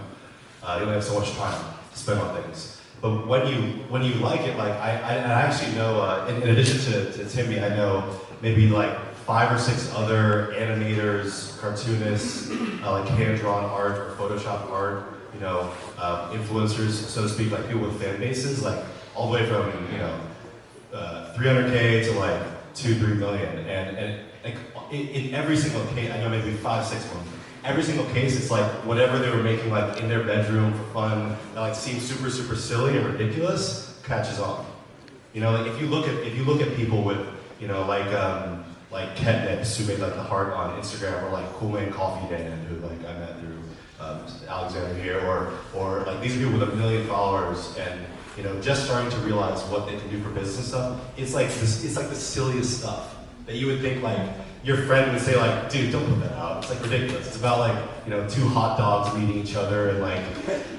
you only have so much time to spend on things. But when you like it, like I actually know, in addition to Timmy, I know maybe like 5 or 6 other animators, cartoonists, like hand-drawn art or Photoshop art, you know, influencers, so to speak, like people with fan bases, like all the way from, you know, 300K to like 2-3 million, and like in every single case, I know maybe 5-6 ones. Every single case, it's like whatever they were making like in their bedroom for fun, that like seems super silly and ridiculous, catches on. You know, like if you look at people with, you know, like Ketnips, who made like the heart on Instagram, or like Cool Man Coffee Dan, who like I met through Alexander here, or like these are people with 1 million followers, and you know, just starting to realize what they can do for business and stuff. It's like the silliest stuff that you would think like your friend would say like, dude, don't put that out. It's like ridiculous. It's about like, you know, 2 hot dogs meeting each other and like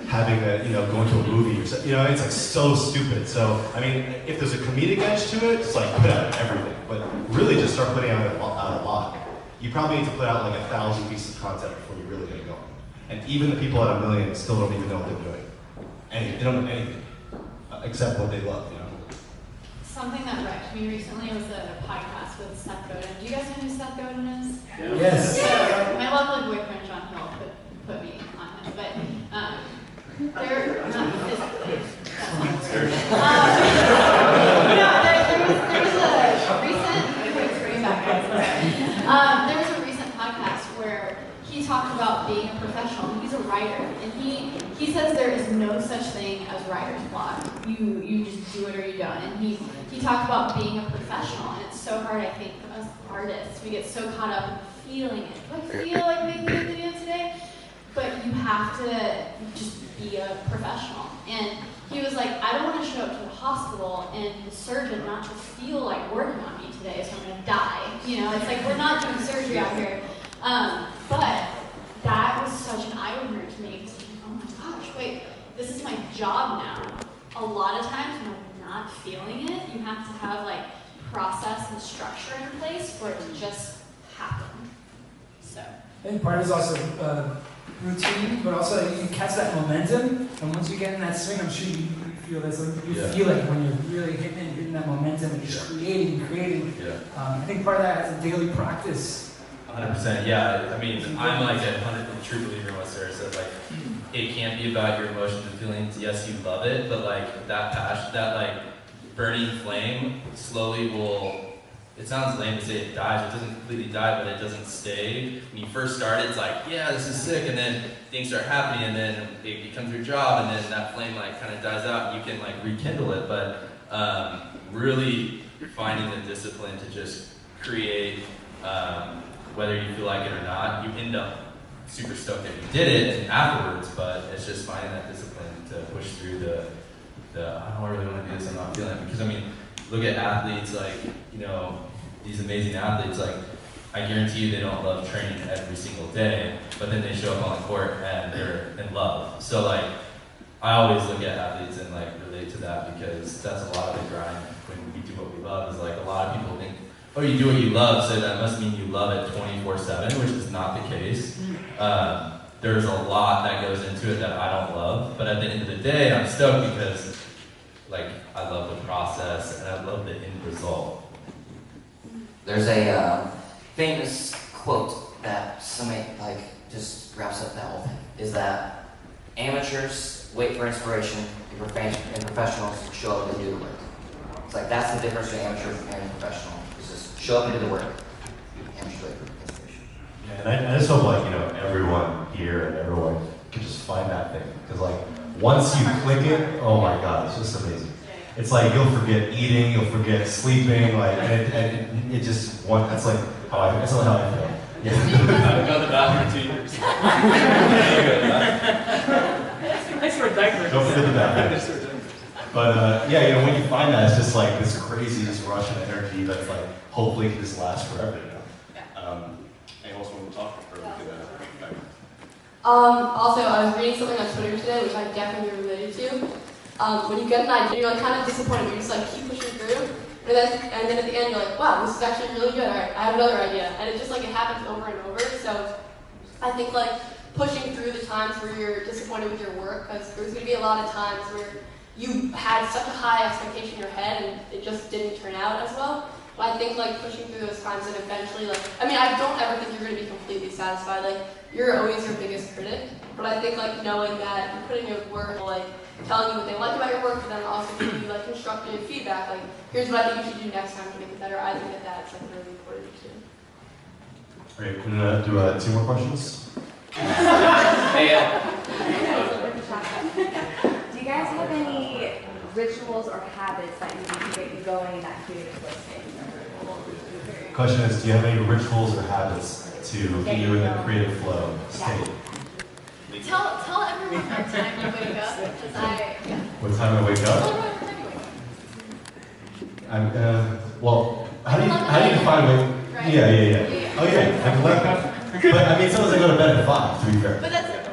having a, you know, going to a movie or something. You know, it's like so stupid. So, I mean, if there's a comedic edge to it, it's like put out everything. But really just start putting out a lot. You probably need to put out like 1,000 pieces of content before you really get going. And even the people at 1 million still don't even know what they're doing. They don't know anything except what they love, you know. Something that wrecked me recently was a podcast with Seth Godin. Do you guys know who Seth Godin is? Yes. So, my lovely boyfriend John Hill put me on him, but they're not physically. That's not true. There was a recent. Bring back there was a recent podcast where he talked about being a professional. He's a writer, and he says there is no such thing as writer's block. You just do it or you don't. And he talked about being a professional, and it's so hard, I think, for us artists. We get so caught up in feeling it. Do I feel like making a video today? But you have to just be a professional. And he was like, I don't want to show up to the hospital and the surgeon not to feel like working on me today, so I'm going to die. You know, it's like we're not doing surgery out here. But that was such an eye-opener to me, because oh my gosh, wait, this is my job now. A lot of times when I'm not feeling it, you have to have like process and structure in place for it to just happen. So. I think part of it is also routine, but also you catch that momentum, and once you get in that swing, I'm sure you feel this. Like you feel it when you're really hitting that momentum and just creating. Yeah. I think part of that is a daily practice. 100%. Yeah. I mean, I'm like a 100% true believer in what Sarah said. Like, it can't be about your emotions and feelings. Yes, you love it, but like that passion, that like burning flame, slowly will. It sounds lame to say it dies. It doesn't completely die, but it doesn't stay. When you first start, it's like, yeah, this is sick, and then things start happening, and then it becomes your job, and then that flame like kind of dies out, and you can like rekindle it. But really finding the discipline to just create, whether you feel like it or not, you end up super stoked that you did it afterwards. But it's just finding that discipline to push through the I don't really want to do this. I'm not feeling it, because I mean. Look at athletes like, you know, these amazing athletes, like, I guarantee you they don't love training every single day, but then they show up on the court and they're in love. So like, I always look at athletes and like relate to that, because that's a lot of the grind when we do what we love. Is like a lot of people think, oh, you do what you love, so that must mean you love it 24/7, which is not the case. There's a lot that goes into it that I don't love, but at the end of the day, I'm stoked because like, I love the process, and I love the end result. There's a famous quote that somebody, like, just wraps up that whole thing, is that amateurs wait for inspiration, and professionals show up and do the work. It's like, that's the difference between amateur and professional, is just show up and do the work. Amateur wait for inspiration. Yeah, and I just hope, like, you know, everyone here and everyone can just find that thing, because, like, once you click it, oh my God, it's just amazing. It's like you'll forget eating, you'll forget sleeping, like, and it just that's like how that's not how I feel. Yeah. I've gone to the bathroom 2 years. Nice for a diaper. Don't forget the bathroom. But yeah, you know, when you find that, it's just like this crazy, this rush of energy that's like hopefully can just last forever. You know. Anyone else want to talk, or we could Also, I was reading something on Twitter today, which I definitely related to. When you get an idea, you're like kind of disappointed, but you just like keep pushing through, and then at the end you're like, wow, this is actually really good. All right, I have another idea, and it just like it happens over and over. So I think like pushing through the times where you're disappointed with your work, because there's gonna be a lot of times where you had such a high expectation in your head and it just didn't turn out as well. But I think like pushing through those times and eventually like, I mean, I don't ever think you're going to be completely satisfied. Like, you're always your biggest critic. But I think like knowing that you're putting in work, like telling you what they like about your work, but then also giving you like constructive feedback, like here's what I think you should do next time to make it better. I think that that's like really important too. Great, we're gonna do 2 more questions. Do you guys have any rituals or habits that you do to get you going in that creative flow state? Question is, do you have any rituals or habits to get you in the creative flow state? Tell everyone what time you wake up, because What time I wake up? Tell everyone what time you wake up. I'm, well, how do you define wake? Right. Yeah. Oh yeah, I can wake up. But I mean, sometimes I go to bed at 5, to be fair.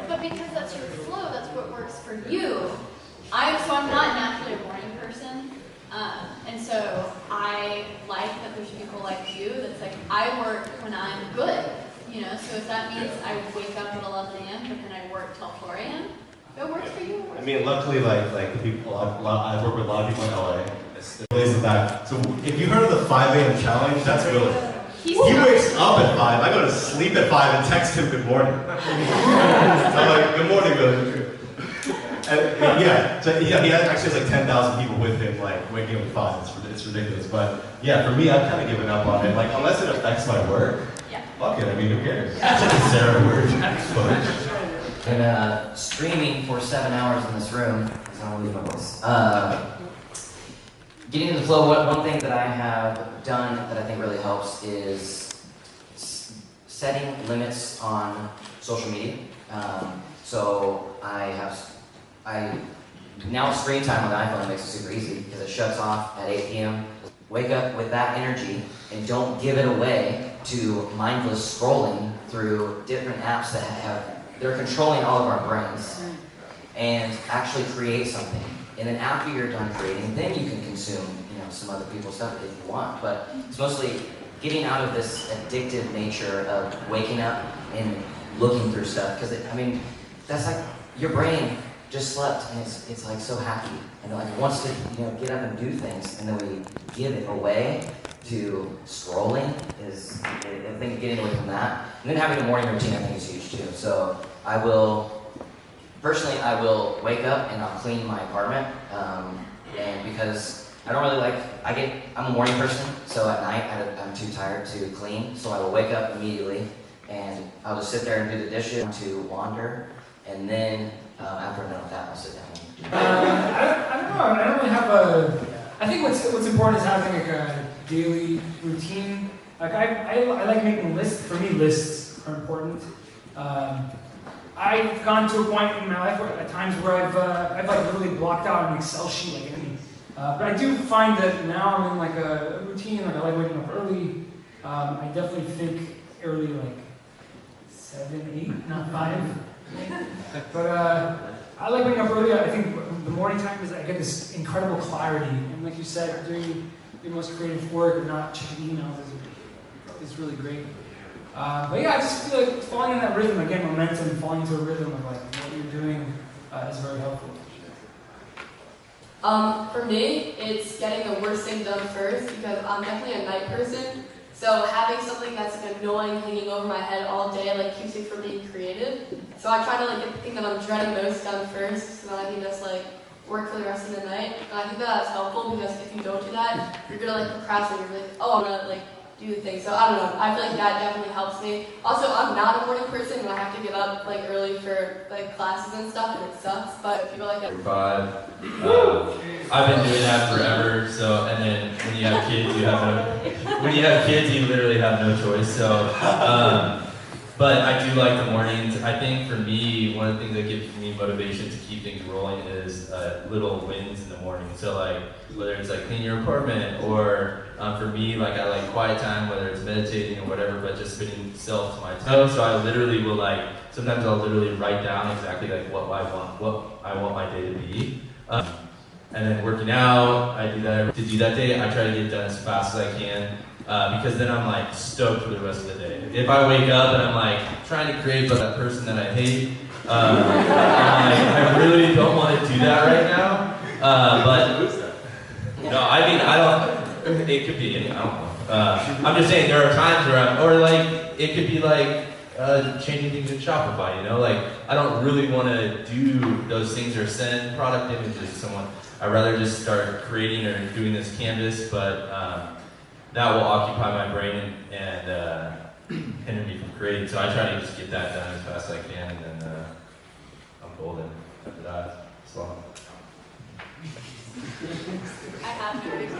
But because that's your flow, that's what works for you. I'm not naturally a morning person, and so I like that there's people like you that's like, I work when I'm good, you know, so if that means I wake up at 11 a.m. but then I work till 4 a.m., if it works for you, it works. I mean, luckily, like the people, I work with a lot of people in LA. It's the back. So if you heard of the 5 a.m. challenge, that's Willie. He wakes up at 5. I go to sleep at 5 and text him good morning. I'm like, good morning, Willie. And yeah, so yeah, he actually has like 10,000 people with him, like waking up at 5. It's ridiculous. But yeah, for me, I've kind of given up on it. Like, unless it affects my work, fuck it. I mean, who cares? Sarah word. And streaming for 7 hours in this room is not lose my voice. Getting into the flow, one thing that I have done that I think really helps is setting limits on social media. So now screen time on the iPhone makes it super easy because it shuts off at 8 p.m. Wake up with that energy and don't give it away to mindless scrolling through different apps that they're controlling all of our brains, and actually create something. And then after you're done creating, then you can consume, some other people's stuff if you want. But it's mostly getting out of this addictive nature of waking up and looking through stuff. Because that's like your brain just slept and it's like so happy and like wants to get up and do things, and then we give it away to scrolling. I think getting away from that, and then having a morning routine I think is huge too. So I will wake up and I'll clean my apartment, and because I don't really I'm a morning person, so at night I'm too tired to clean, so I will wake up immediately and I'll just sit there and do the dishes to wander, and then after I'm done with that, I'll sit down. I don't know. I don't really have I think what's important is having like a daily routine. Like I like making lists. For me, lists are important. I've gone to a point in my life at times where I've like literally blocked out an Excel sheet like anything. But I do find that now I'm in like a routine. Like I like waking up early. I definitely think early, like 7, 8, not 5. But I like waking up early. I think the morning time is I get this incredible clarity, and like you said, doing the most creative work and not checking emails is really great. But yeah, I just feel like falling in that rhythm again, momentum, falling into a rhythm of like what you're doing is very helpful. For me, it's getting the worst thing done first, because I'm definitely a night person. So having something that's like annoying hanging over my head all day like keeps me from being creative. So I try to like get the thing that I'm dreading most done first, so that I can just like work for the rest of the night. And I think that's helpful, because if you don't do that, you're gonna like procrastinate. You're like, oh, I'm gonna like do the thing. So I don't know. I feel like that definitely helps me. Also, I'm not a morning person, and I have to get up like early for like classes and stuff, and it sucks. But people like that. 5. I've been doing that forever. So, and then when you have kids, you literally have no choice. So, but I do like the mornings. I think for me, one of the things that gives me motivation to keep things rolling is little wins in the morning. So like, whether it's like clean your apartment, or for me, like I like quiet time, whether it's meditating or whatever, but just putting self to my toe. So I literally will sometimes I'll literally write down exactly like what I want my day to be. And then working out, I do that. To do that day, I try to get it done as fast as I can, because then I'm like stoked for the rest of the day. If I wake up and I'm like trying to create that person that I hate, I'm like, I really don't want to do that right now. But no, I mean, I don't. It could be. I don't know. I'm just saying there are times where or like it could be like changing things in Shopify. You know, like I don't really want to do those things or send product images to someone. I'd rather just start creating or doing this canvas, but that will occupy my brain and hinder me from creating. So I try to just get that done as fast as I can, and then I'm golden after that. So. I have no routine.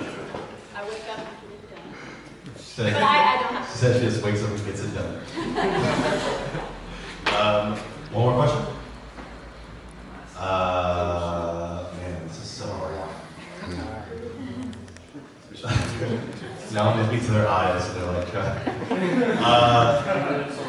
I wake up and get it done. But I don't have to. She said she just wakes up and gets it done. One more question. Man, this is so hard. Now I'm looking to their eyes, and they're like,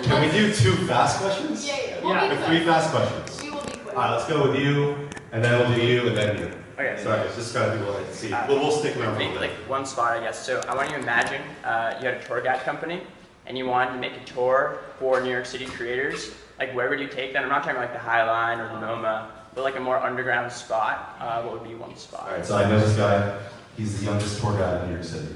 can we do 2 fast questions? Yeah. Or 3 fast questions? We will be quick. Alright, let's go with you, and then we'll do you, and then you. Okay. Sorry, it's just kind of people like to see. We'll stick around a little bit. Like one spot, I guess. So I want you to imagine you had a tour guide company, and you wanted to make a tour for New York City creators. Like, where would you take them? I'm not talking about like the High Line or the MoMA, but like a more underground spot. What would be one spot? Alright, so I know this guy. He's the youngest tour guide in New York City.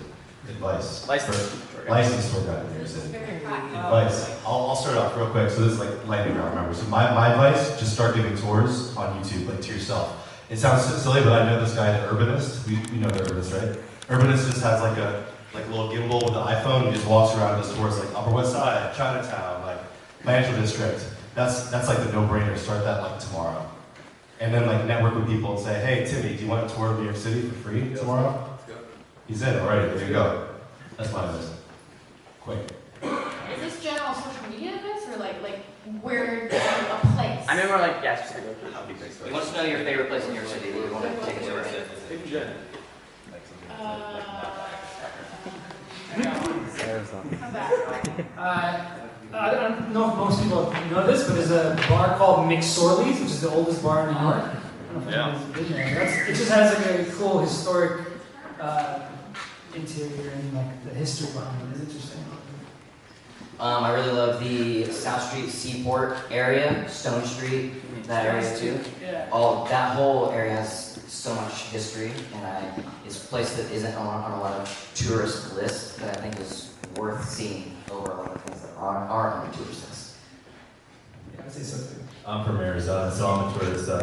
Advice. Licensed tour guide in New York City. Advice. I'll start off real quick. So this is like lightning round, remember. So my advice, just start giving tours on YouTube, like to yourself. It sounds silly, but I know this guy, the Urbanist. You know the Urbanist, right? Urbanist just has like a little gimbal with an iPhone. He just walks around his tours like Upper West Side, Chinatown, like Financial District. That's like the no-brainer. Start that like tomorrow. And then like network with people and say, hey Timmy, do you want a tour of New York City for free tomorrow? He's in already. There you go. That's my advice. Quick. Is this general social media advice or like where a place? I mean more like specific. He wants to know your favorite place in New York City that you want to take a tour of. In general. I don't know if most people know this, but there's a bar called McSorley's, which is the oldest bar in New York. I don't know if anyone's been there. It just has like a cool historic interior and like the history behind it. It's interesting. I really love the South Street Seaport area, Stone Street, that area too. Yeah. That whole area has so much history, and it's a place that isn't on a lot of tourist lists that I think is worth seeing over a lot of things that are on the tourist list. Yeah, I'd say so too. I'm from Arizona, so I'm a tourist. I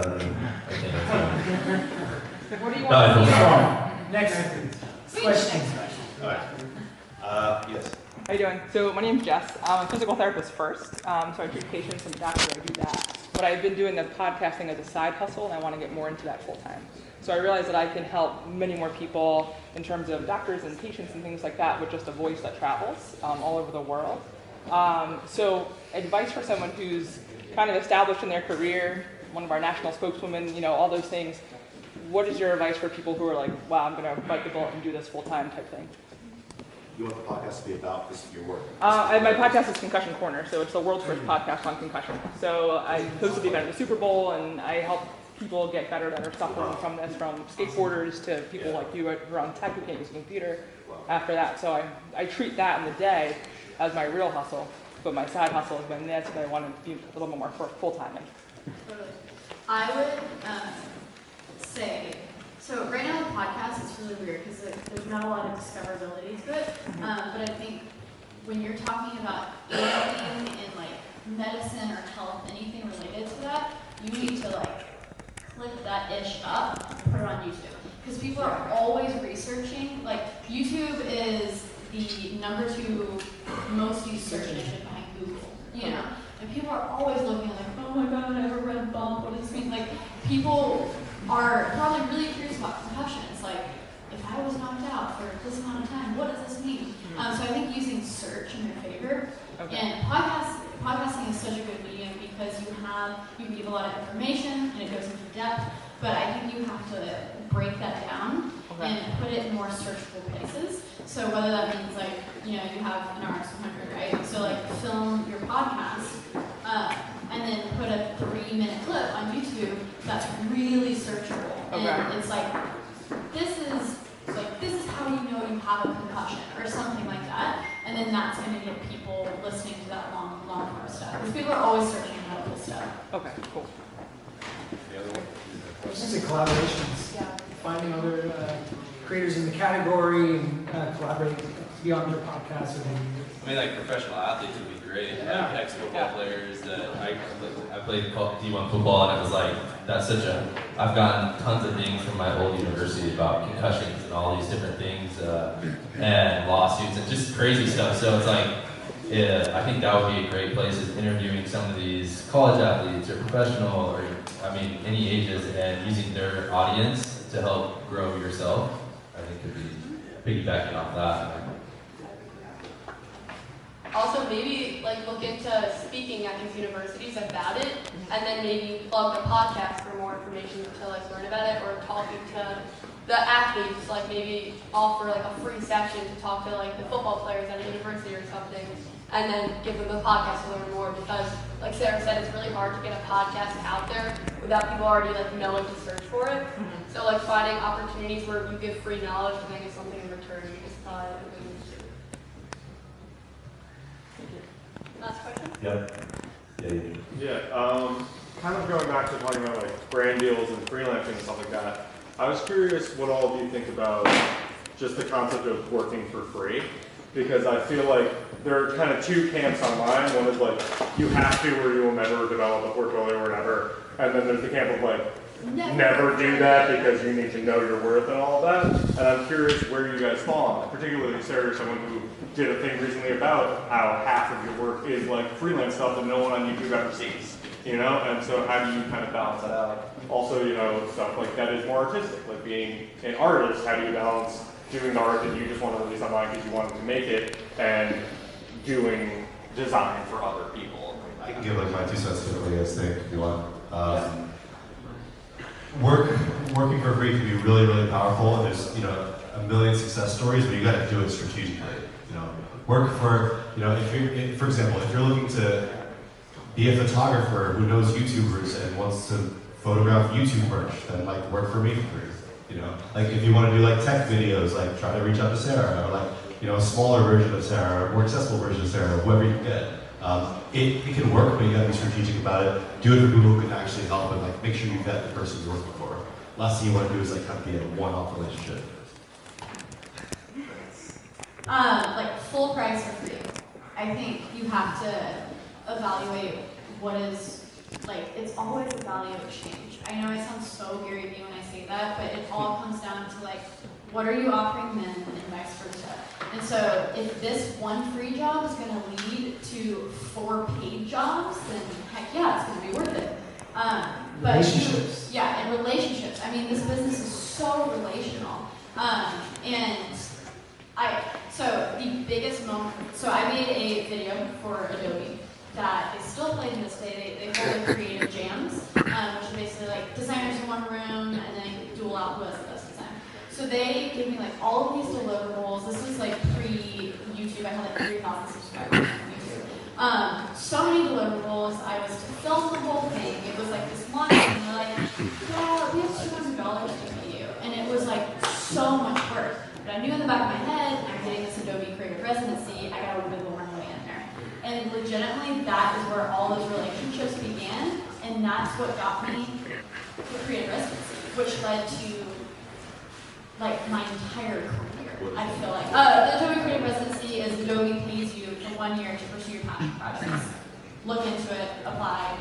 can't. What do you want to see? Next question. All right. Yes. How you doing? So my name's Jess. I'm a physical therapist first, so I treat patients and doctors. I do that. But I've been doing the podcasting as a side hustle, and I want to get more into that full time. So I realized that I can help many more people in terms of doctors and patients and things like that with just a voice that travels all over the world. So advice for someone who's kind of established in their career, one of our national spokeswomen, all those things. What is your advice for people who are like, wow, I'm going to bite the bullet and do this full time type thing? You want the podcast to be about your work? My podcast is Concussion Corner, so it's the world's first podcast on concussion. So I hosted the event at the Super Bowl, and I help people get better that are suffering from this, from skateboarders to people like you who are on tech who can't use a computer after that. So I treat that in the day as my real hustle, but my side hustle is when that's what I want to be a little bit more full-time in. I would say, so right now the podcast is really weird because there's not a lot of discoverability to it, but I think when you're talking about anything in like medicine or health, anything related to that, you need to like click that ish up and put it on YouTube. Because people are always researching, like YouTube is the #2 most used search engine behind Google, and people are always looking like, oh my god, I have a red bump, what does this mean? Like, people are probably really curious about concussion. It's like, if I was knocked out for this amount of time, what does this mean? So I think using search in your favor, and podcasting is such a good medium because you can give a lot of information and it goes into depth, but I think you have to break that down and put it in more searchable places. So whether that means like, you have an RX100, right? So like film your podcast and then put a 3-minute clip on YouTube that's really searchable. And it's like, this is how you know you have a concussion or something like that. And then that's going to get people listening to that long form stuff. Because people are always searching medical stuff. Okay, cool. The other one? It's just a collaborations. Yeah. finding other creators in the category and collaborate beyond your podcast or maybe. I mean, like professional athletes would be great. Yeah. Like ex-football players that I played D1 football, and it was like I've gotten tons of things from my old university about concussions and all these different things and lawsuits and just crazy stuff. So it's like, yeah, I think that would be a great place, is interviewing some of these college athletes or professional or any ages, and using their audience to help grow yourself. I think could be piggybacking off that. Also, maybe like look into speaking at these universities about it, and then maybe plug the podcast for more information to like learn about it, or talking to the athletes, like maybe offer like a free session to talk to like the football players at a university or something, and then give them the podcast to learn more, because like Sarah said, it's really hard to get a podcast out there without people already like knowing to search for it. So like finding opportunities where you give free knowledge and then get something in return. We just thought it would be. Last question? Yeah, kind of going back to talking about like brand deals and freelancing and stuff like that, I was curious what all of you think about just the concept of working for free, because I feel like there are kind of two camps online. One is like, you have to or you will never develop a portfolio or whatever, and then there's the camp of like, never do that because you need to know your worth and all of that. And I'm curious where you guys fall on that. Particularly Sarah, someone who did a thing recently about how half of your work is like freelance stuff that no one on YouTube ever sees, you know? And so how do you kind of balance that out? Also, you know, stuff like that is more artistic, like being an artist, how do you balance doing the art that you just want to release online because you wanted to make it, and doing design for other people? I can give like my 2 cents to what you guys think if you want. Working for free can be really, really powerful, and there's, you know, a million success stories, but you got to do it strategically. You know, work for, you know, for example, if you're looking to be a photographer who knows YouTubers and wants to photograph YouTube merch, then like work for me for free. You know, like if you want to do like tech videos, like try to reach out to Sarah, or like, you know, a smaller version of Sarah, or more accessible version of Sarah, whoever you can get. It can work, but you gotta be strategic about it. Do it for people who can actually help, and like make sure you vet the person you're working for. Last thing you want to do is like kind of be a one-off relationship. Like full price for free. I think you have to evaluate what is, like, it's always a value exchange. I know I sound so Gary Vee when I say that, but it all comes down to like, what are you offering them and vice versa. And so if this one free job is going to lead to 4 paid jobs, then heck yeah, it's going to be worth it. But relationships. Yeah, and relationships. I mean, this business is so relational. So the biggest moment, so I made a video for Adobe that is still played to this day. They hold the creative jams, which is basically like designers in one room and then dual out who has the best design. So they gave me like all of these deliverables. This was like pre-YouTube. I had like 3,000 subscribers on YouTube. So many deliverables. I was to film the whole thing. It was like this launch, and they're like, well, we have $200 to pay you. And it was like so much work. But I knew in the back of my head, I'm getting this Adobe Creative Residency. I got to wiggle my way in there. And legitimately, that is where all those relationships began. And that's what got me the Creative Residency, which led to like my entire career. I feel like the Adobe Creative Residency is Adobe pays you for 1 year to pursue your passion projects. Look into it, apply.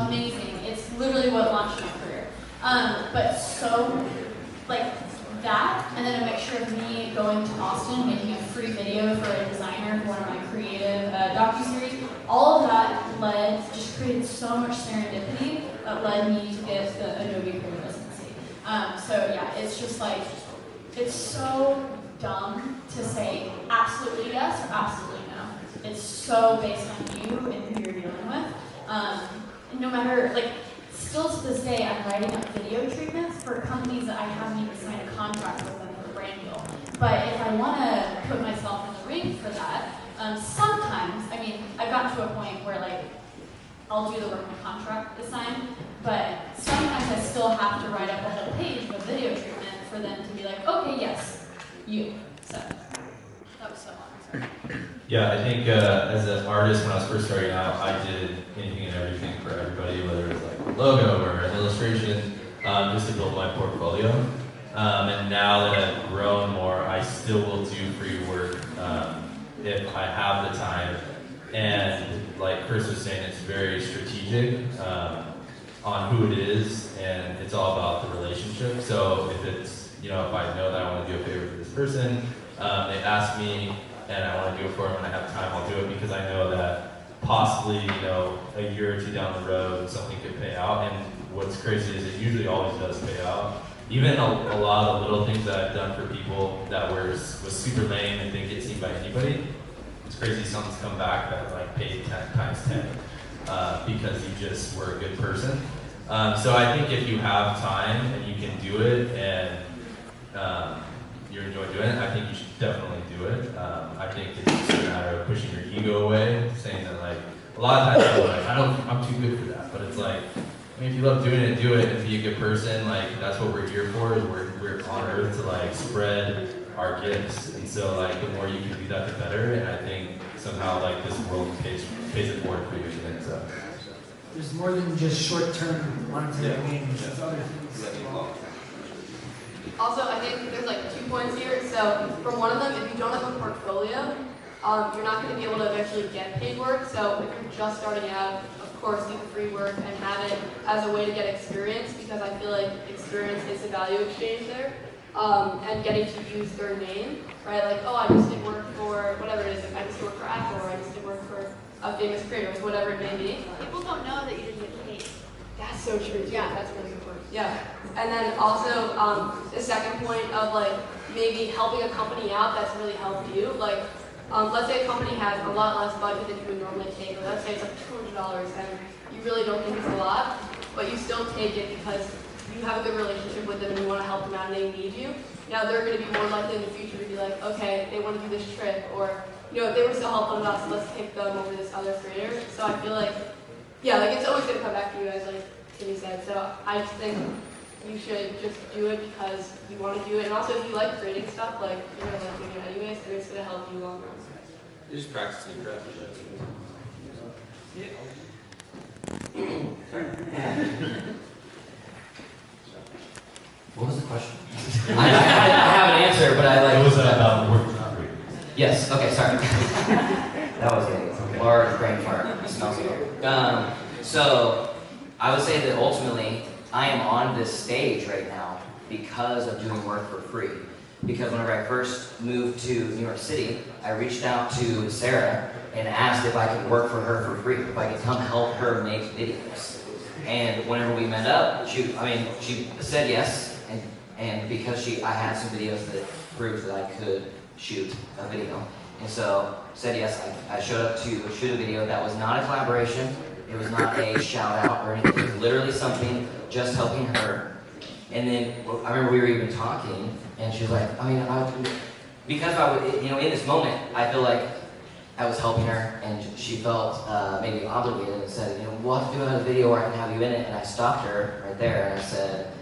Amazing. It's literally what launched my career. But so like that, and then a mixture of me going to Austin, making a free video for a designer for one of my creative docuseries. All of that just created so much serendipity that led me to get the Adobe Creative Residency. So yeah, it's just like, it's so dumb to say absolutely yes or absolutely no. It's so based on you and who you're dealing with. No matter, like, still to this day, I'm writing up video treatments for companies that I haven't even signed a contract with them for a brand deal. But if I want to put myself in the ring for that, sometimes, I mean, I've gotten to a point where, like, I'll do the work when a contract is signed, but sometimes I still have to write up a whole page of a video treatment for them to be like, okay, yes, you. So, that was so long, sorry. Yeah, I think as an artist, when I was first starting out, I did anything and everything for everybody, whether it was like a logo or an illustration, just to build my portfolio. And now that I've grown more, I still will do free work if I have the time. And like Chris was saying, it's very strategic on who it is, and it's all about the relationship. So if it's, if I know that I want to do a favor for this person, they ask me, and I want to do it for them, and I have time, I'll do it because I know that possibly, a year or two down the road, something could pay out. And what's crazy is it usually always does pay out. Even a lot of little things that I've done for people that was super lame and didn't get seen by anybody. It's crazy something's come back that like paid 10 times 10 because you just were a good person. So I think if you have time and you can do it and you enjoy doing it, I think you should definitely do it. I think it's just a matter of pushing your ego away, saying that like, a lot of times people are like, I'm too good for that. But it's like, if you love doing it, do it and be a good person. Like, that's what we're here for, is we're on earth to like spread our gifts. And so like, the more you can do that, the better. And I think somehow like this world pays it forward for you. So. There's more than just short-term monetary gains. There's other things as well. Also, I think there's like 2 points here. So for one of them, if you don't have a portfolio, you're not going to be able to eventually get paid work. So if you're just starting out, of course, do the free work and have it as a way to get experience, because I feel like experience is a value exchange there. And getting to use their name, right? Like, oh, I just did work for whatever it is. Like, I just did work for Apple, or I just did work for a famous creator, whatever it may be. People don't know that you didn't get paid. That's so true, too. Yeah, that's really important. Yeah. And then also, the second point of like maybe helping a company out that's really helped you. Like, let's say a company has a lot less budget than you would normally take. Or let's say it's like $200 and you really don't think it's a lot, but you still take it because you have a good relationship with them and you want to help them out and they need you. Now they're going to be more likely in the future to be like, okay, they want to do this trip, or if they were still helpful to us, let's pick them over this other creator. So I feel like, yeah, like it's always going to come back to you, as like Timmy said. So I just think you should just do it because you want to do it, and also if you like creating stuff, like you're going to like doing it anyways, and it's going to help you long run. You're just practicing your craft. What was the question? I have an answer, but I like. It was about work for free. Yes. Okay. Sorry. That was a large brain fart. It smells good. So I would say that ultimately I am on this stage right now because of doing work for free. Because whenever I first moved to New York City, I reached out to Sarah and asked if I could work for her for free, if I could come help her make videos. And whenever we met up, she said yes. And because I had some videos that proved that I could shoot a video. And so said yes, I showed up to shoot a video that was not a collaboration. It was not a shout out or anything. It was literally something just helping her. And then I remember we were even talking, and she was like, because in this moment, I feel like I was helping her, and she felt maybe obligated and said, we'll have to do another video where I can have you in it. And I stopped her right there, and I said,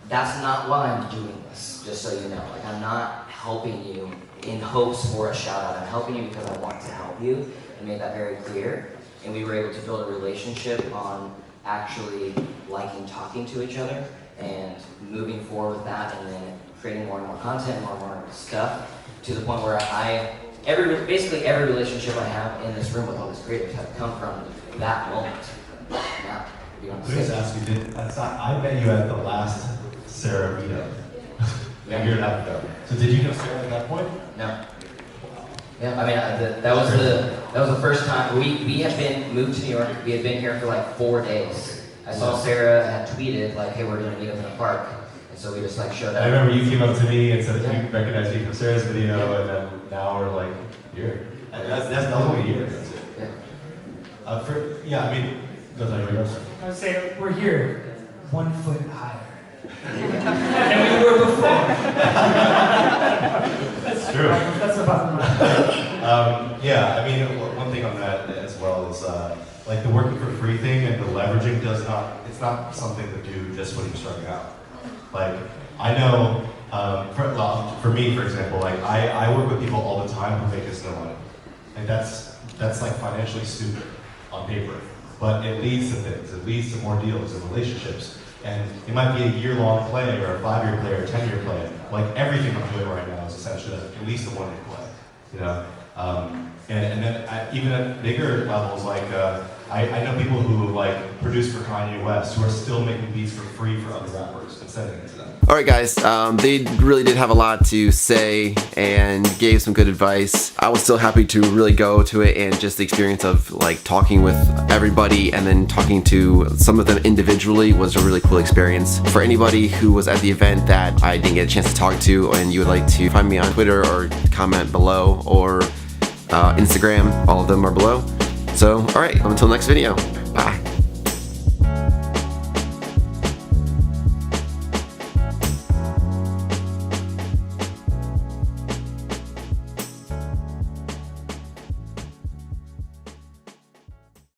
that's not why I'm doing this, just so you know. Like, I'm not helping you in hopes for a shout out. I'm helping you because I want to help you, and made that very clear. And we were able to build a relationship on actually liking talking to each other and moving forward with that, and then creating more and more content, more and more stuff, to the point where basically every relationship I have in this room with all these creators have come from that moment. Now, Let me just ask you, I met you at the last Sara meetup a year and a half ago. So did you know Sara at that point? No. Yeah, that was the first time we had been moved to New York. We had been here for like 4 days. I saw Sara had tweeted like, "Hey, we're doing a meetup in the park," and so we just like showed up. I remember you came up to me and said you recognized me from Sarah's video, and then now we're like here. That's only a year. That's anybody else? I would say we're here 1 foot higher than we were before. That's true. That's about one thing on that as well is like the working for free thing and the leveraging it's not something to do just when you're starting out. Like, I know, for me, for example, like I work with people all the time who make us no money. Like that's like financially stupid on paper, but it leads to things. It leads to more deals and relationships. And it might be a year-long play, or a 5-year play, or a 10-year play. Like everything I'm doing right now is essentially at least a 1-year play. You know, and then even at bigger levels, like I know people who like produce for Kanye West who are still making beats for free for other rappers and sending it to them. All right, guys, they really did have a lot to say and gave some good advice. I was still happy to really go to it, and just the experience of like talking with everybody and then talking to some of them individually was a really cool experience. For anybody who was at the event that I didn't get a chance to talk to, and you would like to find me on Twitter or comment below, or Instagram, all of them are below. So, all right, until next video.